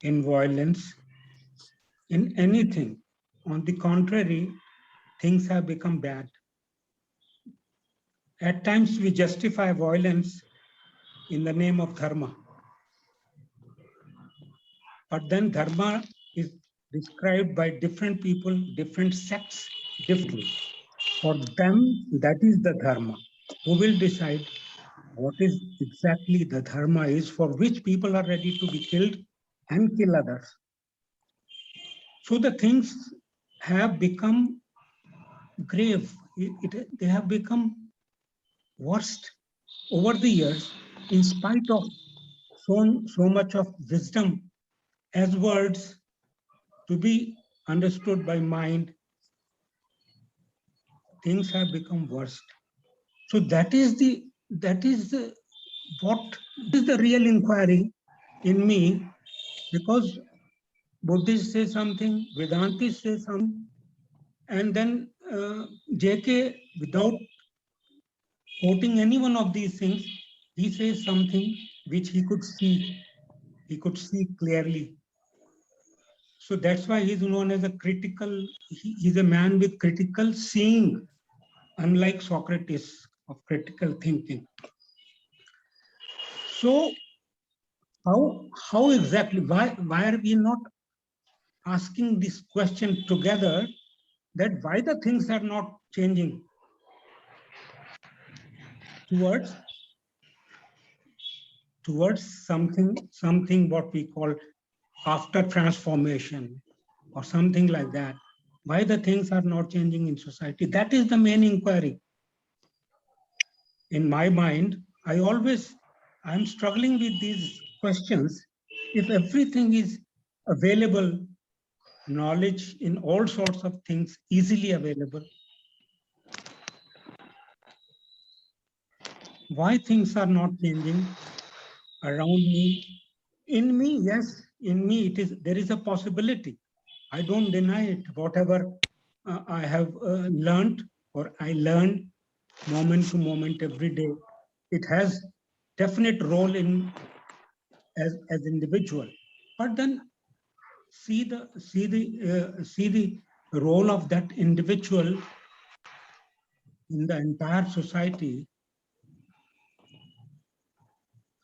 in violence, in anything. On the contrary, things have become bad. At times we justify violence in the name of dharma. But then dharma is described by different people, different sects, differently. For them, that is the dharma. Who will decide what is exactly the dharma is for which people are ready to be killed and kill others? So the things have become grave. They have become worst over the years, in spite of so much of wisdom as words to be understood by mind. Things have become worst. So what is the real inquiry in me? Because Buddhists say something, Vedantists say something, and then JK, without quoting any one of these things, he says something which he could see clearly. So that's why he's known as a critical, he's a man with critical seeing, unlike Socrates of critical thinking. So how exactly, why are we not asking this question together, that why the things are not changing towards something what we call after transformation or something like that? Why the things are not changing in society? That is the main inquiry. In my mind, I'm struggling with these questions. If everything is available, knowledge in all sorts of things easily available, why things are not changing around me? In me, yes, in me there is a possibility. I don't deny it. Whatever I have learned, or I learn moment to moment every day, it has definite role in as individual. But then see the role of that individual in the entire society.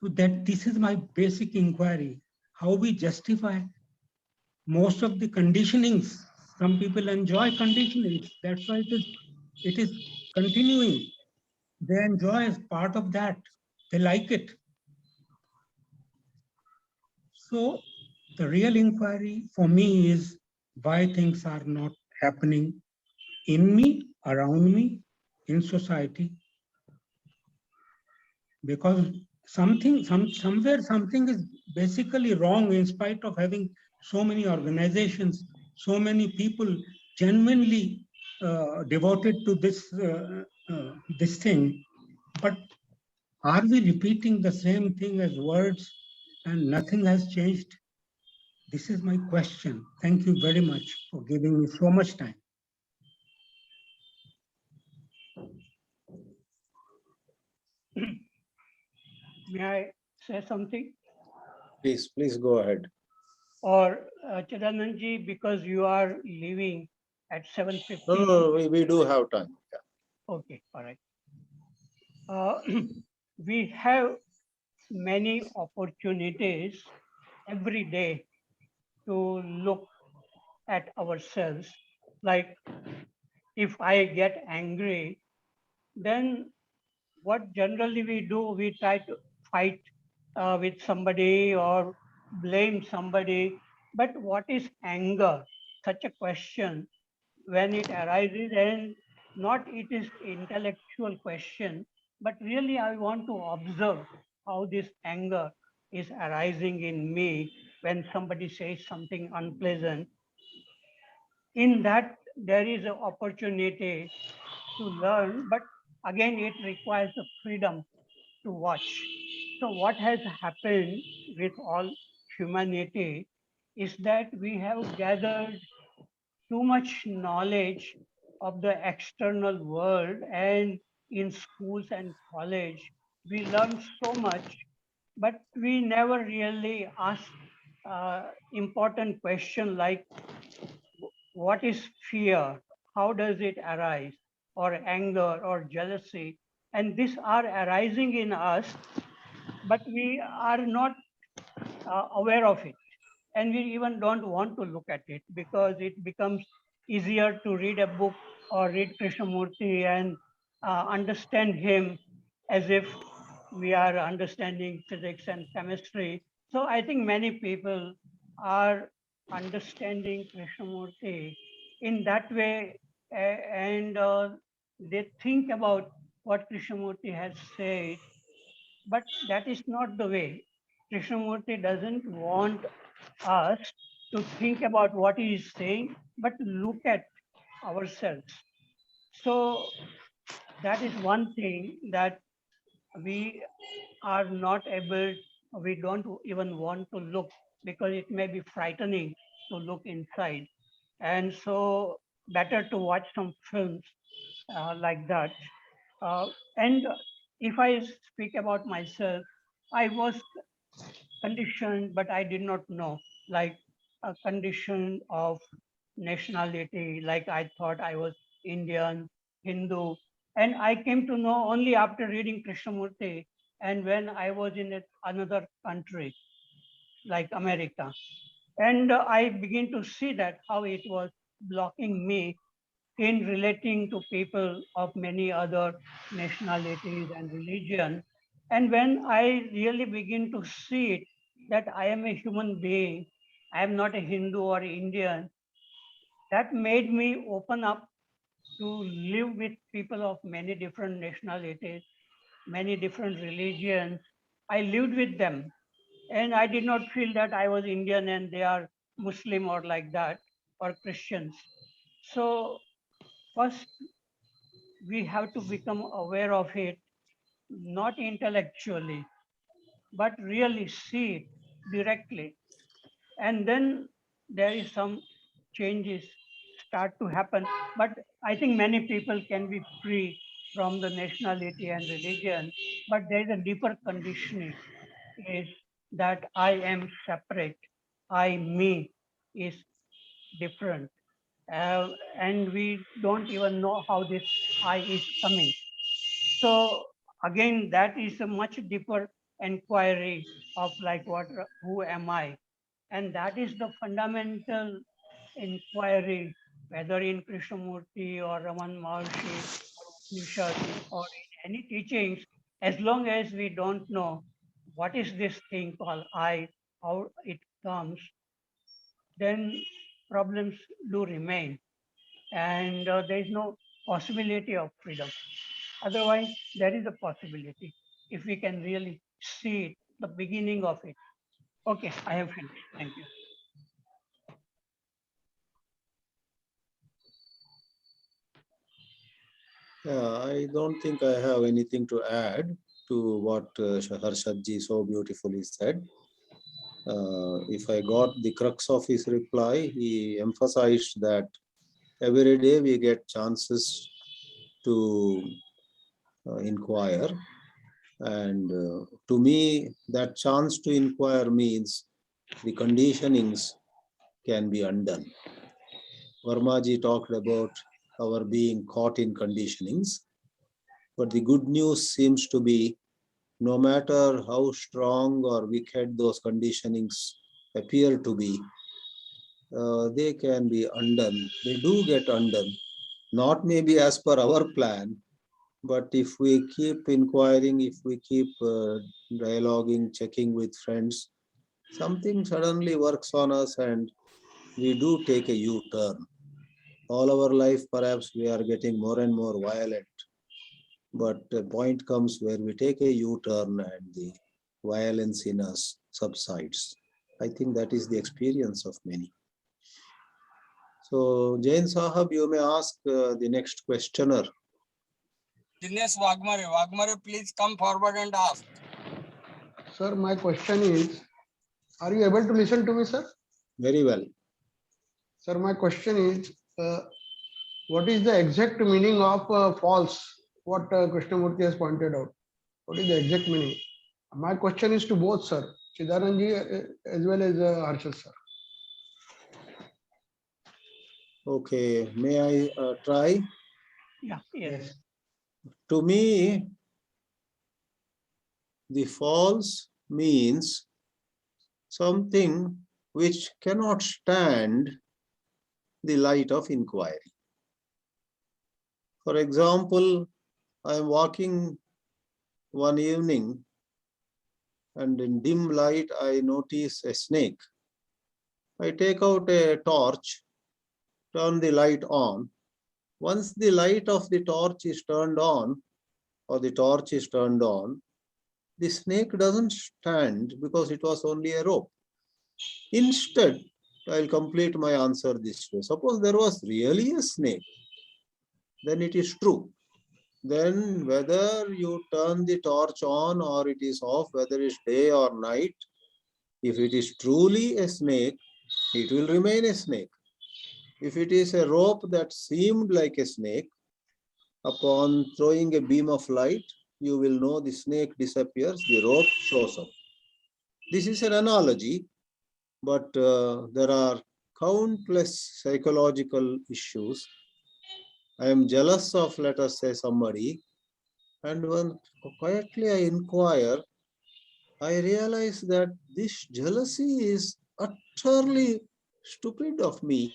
So that this is my basic inquiry. How we justify most of the conditionings. Some people enjoy conditionings. That's why it is continuing. They enjoy as part of that. They like it. So the real inquiry for me is why things are not happening in me, around me, in society. because somewhere something is basically wrong in spite of having so many organizations, so many people genuinely devoted to this thing. But are we repeating the same thing as words and nothing has changed? This is my question. Thank you very much for giving me so much time. May I say something? Please go ahead. Or Chidananji, because you are leaving at 7:50. No, we do have time. Okay, all right. We have many opportunities every day to look at ourselves. Like if I get angry, then what generally we do, we try to fight with somebody or blame somebody. But what is anger? Such a question when it arises, and not it is intellectual question, but really I want to observe how this anger is arising in me when somebody says something unpleasant. In that there is an opportunity to learn, but again it requires the freedom to watch. So what has happened with all humanity is that we have gathered too much knowledge of the external world, and in schools and college we learn so much, but we never really ask important question like what is fear, how does it arise, or anger or jealousy, and these are arising in us, but we are not aware of it, and we even don't want to look at it because it becomes easier to read a book or read Krishnamurti and understand him as if we are understanding physics and chemistry. So I think many people are understanding Krishnamurti in that way, and they think about what Krishnamurti has said, but that is not the way. Krishnamurti doesn't want us to think about what he is saying, but look at ourselves. So that is one thing that we are not able, we don't even want to look because it may be frightening to look inside. And so better to watch some films like that. And if I speak about myself, I was conditioned, but I did not know, like a condition of nationality, like I thought I was Indian, Hindu. And I came to know only after reading Krishnamurti and when I was in another country, like America. And I begin to see that how it was blocking me in relating to people of many other nationalities and religion. And when I really begin to see it, that I am a human being, I am not a Hindu or Indian, that made me open up to live with people of many different nationalities, many different religions. I lived with them, and I did not feel that I was Indian and they are Muslim or like that, or Christians. So first we have to become aware of it, not intellectually, but really see it directly. And then there is some changes start to happen. But I think many people can be free from the nationality and religion, but there is a deeper conditioning is that I am separate. I, me is different. And we don't even know how this I is coming. So again, that is a much deeper inquiry of like who am I? And that is the fundamental inquiry, whether in Krishnamurti or Raman Maharshi or Upanishad or in any teachings, as long as we don't know what is this thing called I, how it comes, then problems do remain. And there is no possibility of freedom. Otherwise, there is a possibility. if we can really see it, the beginning of it. Okay, I have finished. Thank you. Yeah, I don't think I have anything to add to what Harshadji so beautifully said. If I got the crux of his reply, he emphasized that every day we get chances to inquire. And to me, that chance to inquire means the conditionings can be undone. Varmaji talked about our being caught in conditionings. But the good news seems to be no matter how strong or wicked those conditionings appear to be, they can be undone. They do get undone. Not maybe as per our plan, but if we keep inquiring, if we keep dialoguing, checking with friends, something suddenly works on us and we do take a U-turn. All our life, perhaps we are getting more and more violent. But a point comes where we take a U-turn and the violence in us subsides. I think that is the experience of many. So, Jain Sahab, you may ask the next questioner. Dinesh Wagmare, please come forward and ask. Sir, my question is, are you able to listen to me, sir? Very well. Sir, my question is, what is the exact meaning of false? What Krishnamurti has pointed out. What is the exact meaning? My question is to both, sir, Chidananji as well as Harshal, sir. Okay, may I try? Yeah, yes. To me, the false means something which cannot stand the light of inquiry. For example, I am walking one evening and in dim light I notice a snake. I take out a torch, turn the light on. Once the light of the torch is turned on or the torch is turned on, the snake doesn't stand because it was only a rope. Instead, I'll complete my answer this way. Suppose there was really a snake, then it is true. Then whether you turn the torch on or it is off, whether it's day or night, if it is truly a snake, it will remain a snake. If it is a rope that seemed like a snake, upon throwing a beam of light, you will know the snake disappears, the rope shows up. This is an analogy, but there are countless psychological issues. I am jealous of, let us say, somebody, and when quietly I inquire, I realize that this jealousy is utterly stupid of me.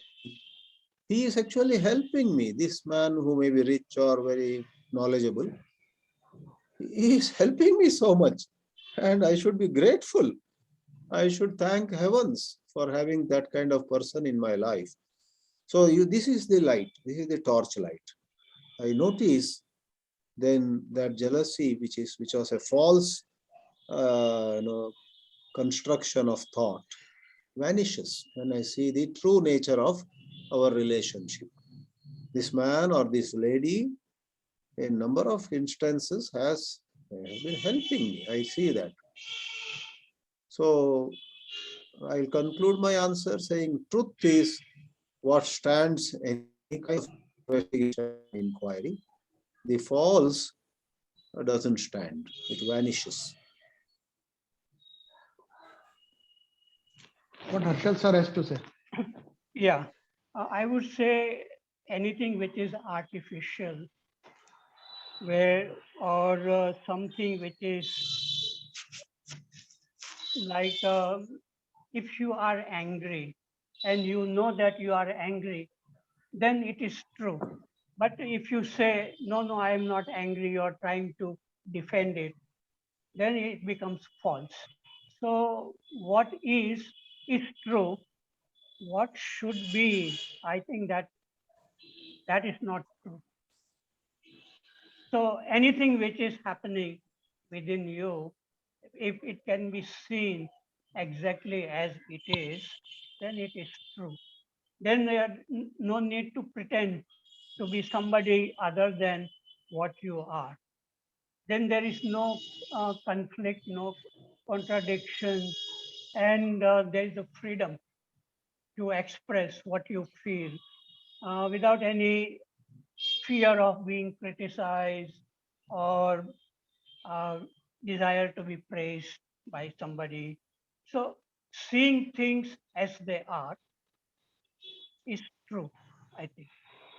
He is actually helping me, this man who may be rich or very knowledgeable. He is helping me so much, and I should be grateful. I should thank heavens for having that kind of person in my life. So this is the light, this is the torch light. I notice then that jealousy, which was a false construction of thought, vanishes when I see the true nature of our relationship. This man or this lady, in a number of instances, has been helping me. I see that. So I'll conclude my answer saying truth is what stands in any kind of investigation inquiry. The false doesn't stand, it vanishes. What Harshal sir has to say. Yeah, I would say anything which is artificial, where or something which is like if you are angry and you know that you are angry, then it is true. But if you say, no, I am not angry, you're trying to defend it, then it becomes false. So what is true. What should be, I think that is not true. So anything which is happening within you, if it can be seen exactly as it is, then it is true. Then there are no need to pretend to be somebody other than what you are. Then there is no conflict, no contradiction, and there is a freedom to express what you feel without any fear of being criticized or uh, desire to be praised by somebody. So seeing things as they are is true, I think.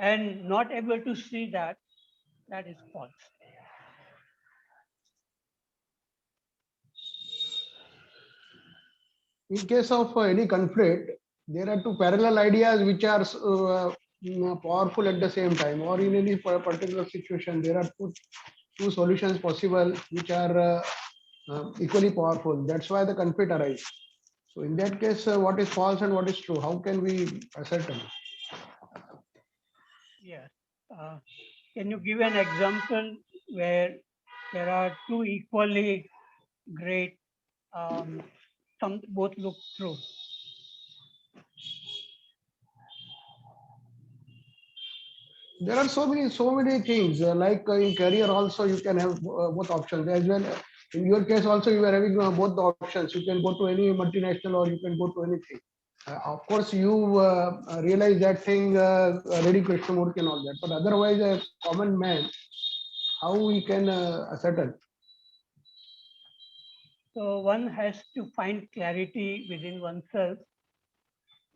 And not able to see that, that is false. In case of any conflict, there are two parallel ideas which are powerful at the same time, or in any particular situation, there are two solutions possible which are equally powerful. That's why the conflict arises. So in that case, what is false and what is true? How can we ascertain? Yes. Can you give an example where there are two equally great, some both look true? There are so many things. Like in career, also you can have both options as well. In your case, also you are having both the options. You can go to any multinational or you can go to anything. Of course, you realize that thing already Krishnamurti and all that. But otherwise, a common man, how we can ascertain? So one has to find clarity within oneself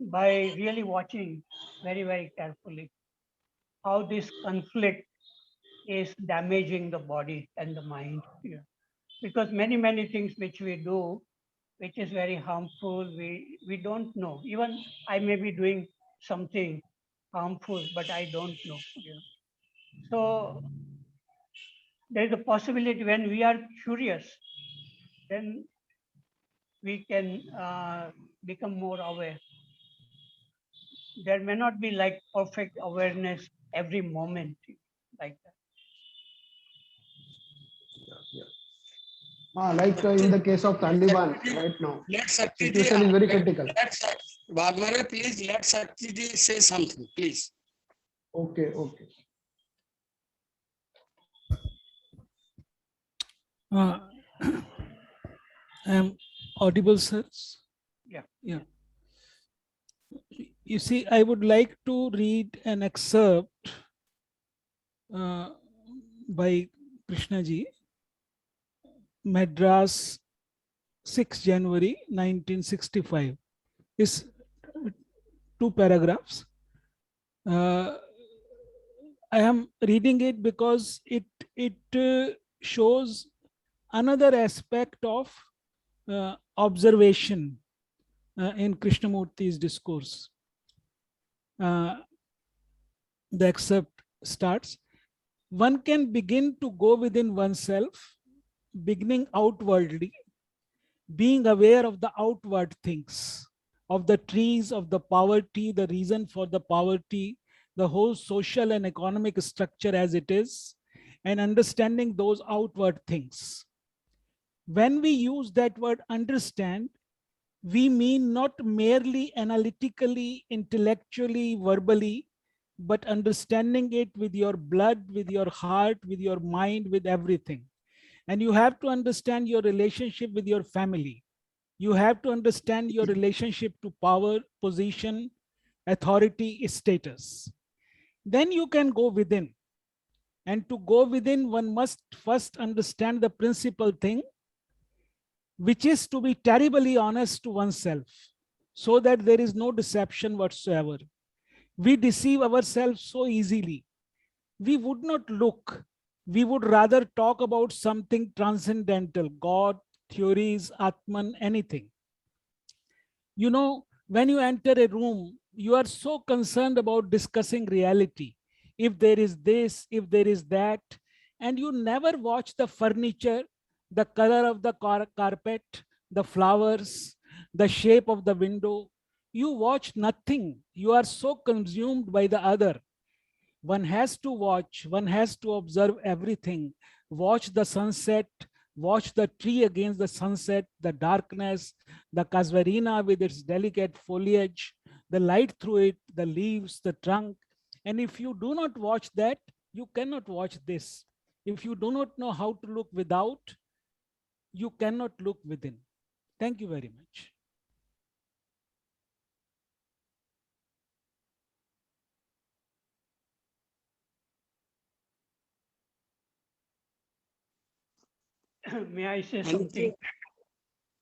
by really watching very, very carefully how this conflict is damaging the body and the mind. Yeah. Because many things which we do, which is very harmful, we don't know. Even I may be doing something harmful, but I don't know. Yeah. So there is a possibility when we are curious, then we can become more aware. There may not be like perfect awareness every moment like that. Like in the case of Taliban right now, Let Sakti ji, situation is very critical. Vagmare, please let Sakti ji say something, please. Okay, okay. I am audible, sir? Yeah. Yeah. You see, I would like to read an excerpt by Krishnaji, Madras, 6 January 1965. Is 2 paragraphs. I am reading it because it shows another aspect of observation in Krishnamurti's discourse. The excerpt starts, one can begin to go within oneself, beginning outwardly, being aware of the outward things, of the trees, of the poverty, the reason for the poverty, the whole social and economic structure as it is, and understanding those outward things. When we use that word understand, we mean not merely analytically, intellectually, verbally, but understanding it with your blood, with your heart, with your mind, with everything. And you have to understand your relationship with your family. You have to understand your relationship to power, position, authority, status. Then you can go within. And to go within, one must first understand the principal thing, which is to be terribly honest to oneself, so that there is no deception whatsoever. We deceive ourselves so easily. We would not look. We would rather talk about something transcendental, God, theories, Atman, anything. You know, when you enter a room, you are so concerned about discussing reality. If there is this, if there is that, and you never watch the furniture, the color of the carpet, the flowers, the shape of the window. You watch nothing. You are so consumed by the other. One has to watch, one has to observe everything. Watch the sunset, watch the tree against the sunset, the darkness, the casuarina with its delicate foliage, the light through it, the leaves, the trunk. And if you do not watch that, you cannot watch this. If you do not know how to look without, you cannot look within. Thank you very much. May I say Thank something?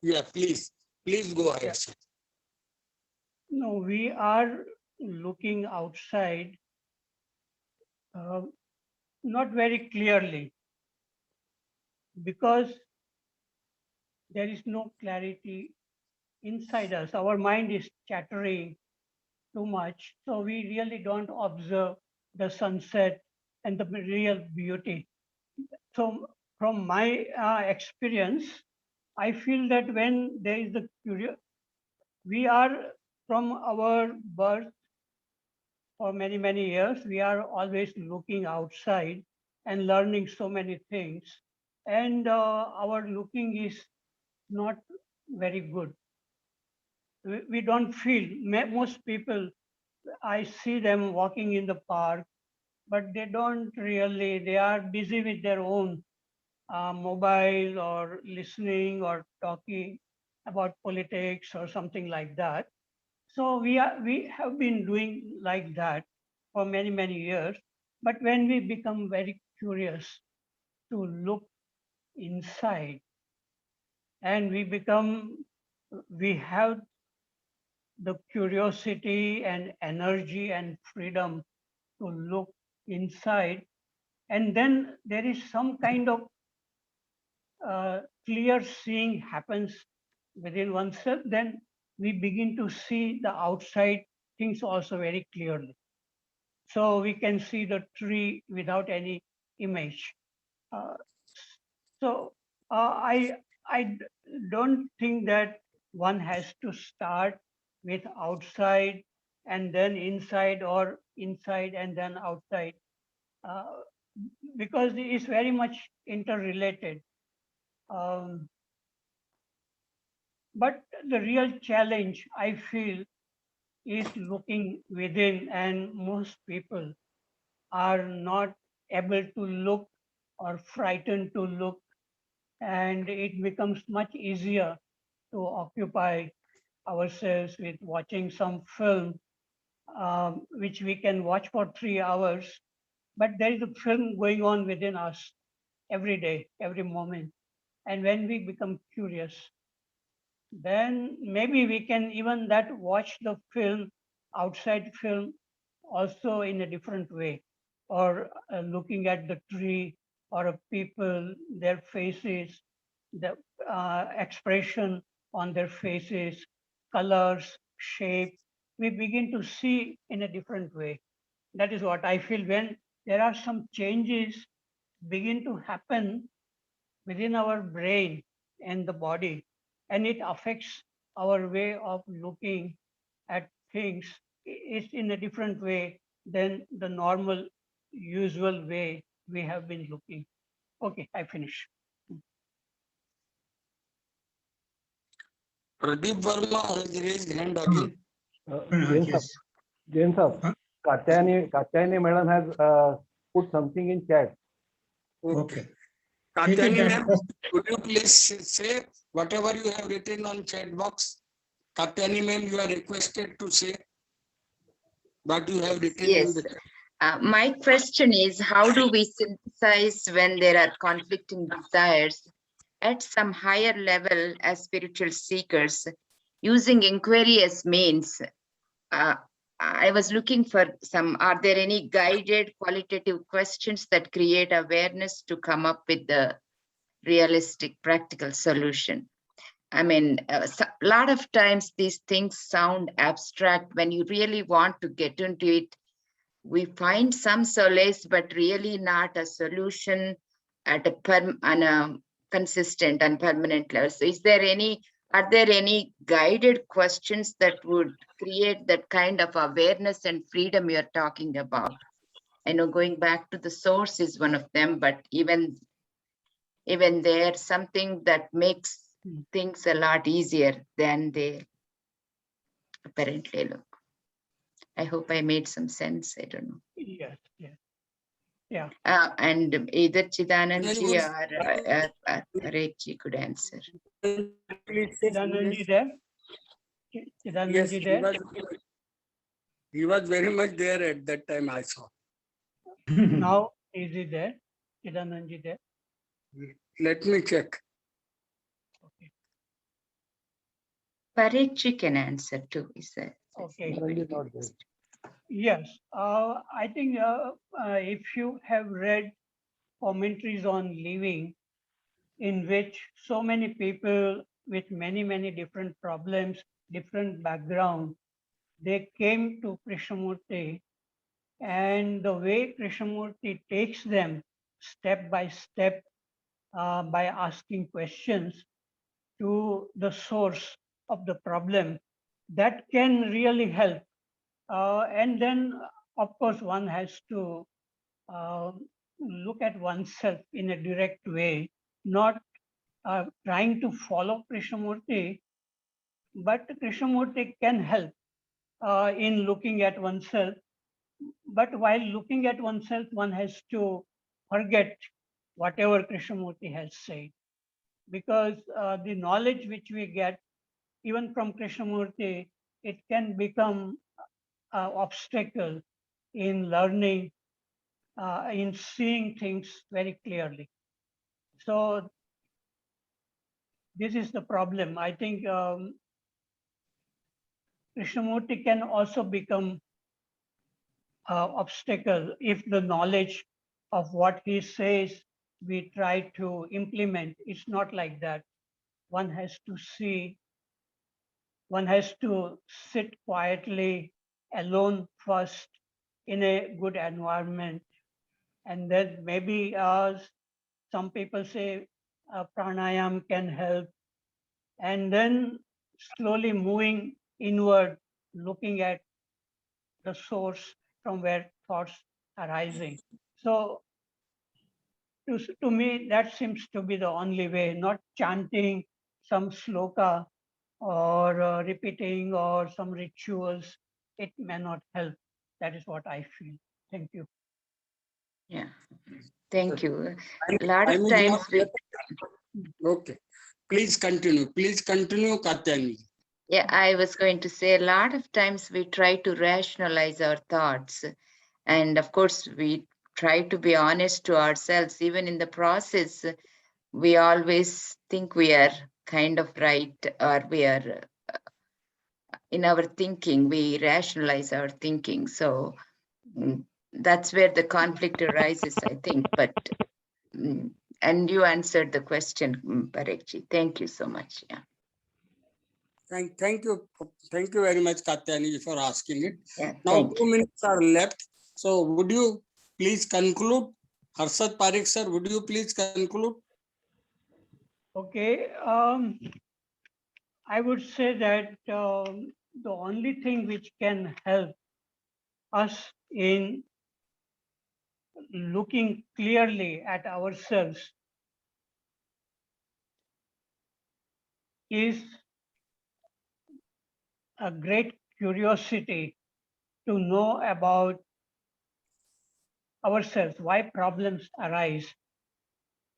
you. Yeah, please go ahead. sir. No, we are looking outside, not very clearly, because there is no clarity inside us. Our mind is chattering too much, so we really don't observe the sunset and the real beauty. So from my experience, I feel that when there is the we are from our birth for many, many years, we are always looking outside and learning so many things. And our looking is not very good. We don't feel, most people, I see them walking in the park, but they don't really, they are busy with their own mobile or listening or talking about politics or something like that. So we have been doing like that for many, many years. But when we become very curious to look inside and we have the curiosity and energy and freedom to look inside, and then there is some kind of clear seeing happens within oneself, then we begin to see the outside things also very clearly. So we can see the tree without any image. Uh, so I don't think that one has to start with outside and then inside, or inside and then outside, uh, because it is very much interrelated. But the real challenge, I feel, is looking within, and most people are not able to look or frightened to look, and it becomes much easier to occupy ourselves with watching some film, which we can watch for 3 hours, but there is a film going on within us every day, every moment. And when we become curious, then maybe we can even that watch the film, outside film, also in a different way, or looking at the tree or a people, their faces, the expression on their faces, colors, shape, we begin to see in a different way. That is what I feel. When there are some changes begin to happen within our brain and the body, and it affects our way of looking at things. It's in a different way than the normal, usual way we have been looking. Okay, I finish. Pradeep Verma has raised hand again. Yes. Jain sir, Katyayani madam has put something in chat. Okay. Katyayani that ma'am, could you please say whatever you have written on chat box? Katyayani ma'am, you are requested to say what you have written in Yes. the chat. My question is, how do we synthesize when there are conflicting desires at some higher level as spiritual seekers, using inquiry as means? I was looking for some, are there any guided qualitative questions that create awareness to come up with the realistic, practical solution? I mean, a lot of times these things sound abstract. When you really want to get into it, we find some solace, but really not a solution at on a consistent and permanent level. So are there any guided questions that would create that kind of awareness and freedom you're talking about? I know going back to the source is one of them, but even even there something that makes things a lot easier than they apparently look. I hope I made some sense. I don't know. Yes, yes. Yeah. And either Chidanandji Yes. or Parekh could answer. Please say Chidanandji there? yes, Chidanandji he there? was very much there at that time, I saw. Now, is he there? Chidanandji there? Let me check. Parekh can answer too, is that? Okay. Chidanandji not there. Yes, I think if you have read commentaries on living, in which so many people with many, many different problems, different background, they came to Krishnamurti, and the way Krishnamurti takes them step by step by asking questions to the source of the problem, that can really help. And then, of course, one has to look at oneself in a direct way, not trying to follow Krishnamurti, but Krishnamurti can help in looking at oneself. But while looking at oneself, one has to forget whatever Krishnamurti has said, because the knowledge which we get, even from Krishnamurti, it can become an obstacle in learning, in seeing things very clearly. So this is the problem. I think Krishnamurti can also become an obstacle if the knowledge of what he says we try to implement. It's not like that. One has to see, one has to sit quietly alone first in a good environment. And then maybe some people say pranayam can help. And then slowly moving inward, looking at the source from where thoughts are arising. So to me, that seems to be the only way, not chanting some sloka or repeating or some rituals. It may not help. That is what I feel. Thank you. Yeah, thank you. I- A lot I of mean, times we, Okay, please continue, Katyani. yeah, I was going to say a lot of times we try to rationalize our thoughts. And of course, we try to be honest to ourselves. Even in the process, we always think we are kind of right, or we are in our thinking, we rationalize our thinking. So that's where the conflict arises, I think. But and you answered the question, Parekh. Thank you so much. Yeah. Thank you very much, Katyani, for asking it. Yeah. Now Thank 2 you. minutes are left. So would you please conclude? Harshad Parekh sir, would you please conclude? Okay. I would say that the only thing which can help us in looking clearly at ourselves is a great curiosity to know about ourselves, why problems arise,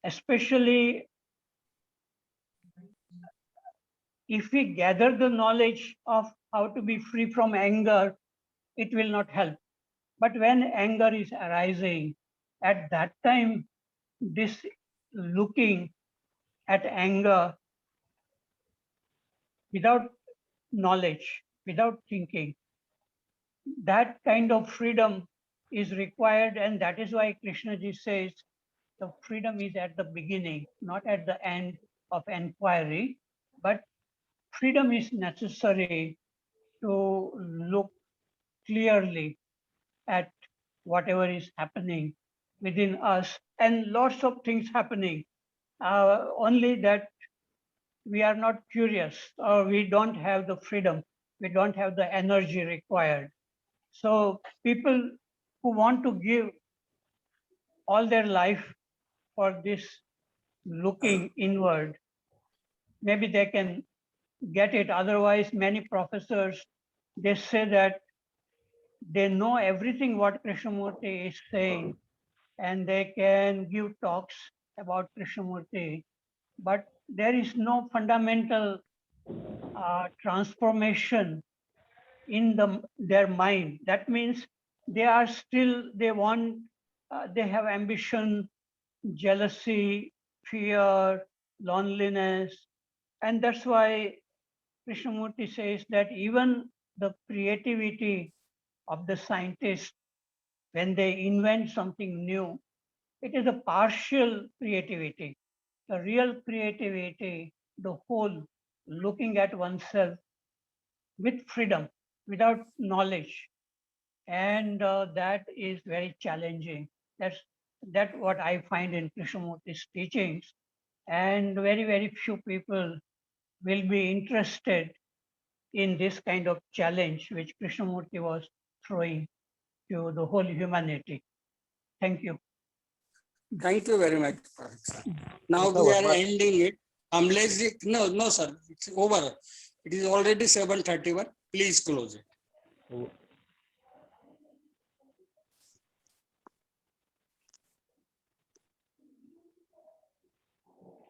especially if we gather the knowledge of how to be free from anger, it will not help. But when anger is arising, at that time, this looking at anger without knowledge, without thinking, that kind of freedom is required. And that is why Krishnaji says the freedom is at the beginning, not at the end of inquiry, but freedom is necessary to look clearly at whatever is happening within us, and lots of things happening. Only that we are not curious, or we don't have the freedom, we don't have the energy required. So people who want to give all their life for this looking inward, maybe they can get it. Otherwise, many professors, they say that they know everything what Krishnamurti is saying, and they can give talks about Krishnamurti, but there is no fundamental transformation in their mind. That means they are still, they want, they have ambition, jealousy, fear, loneliness. And that's why Krishnamurti says that even the creativity of the scientists, when they invent something new, it is a partial creativity. The real creativity, the whole, looking at oneself with freedom, without knowledge. And that is very challenging. That's what I find in Krishnamurti's teachings. And very, very few people will be interested in this kind of challenge which Krishnamurti was throwing to the whole humanity. Thank you. Thank you very much, Professor. Now Sir, we what are was- ending it. Kamleshji, no, sir, it's over. It is already 7:31. Please close it.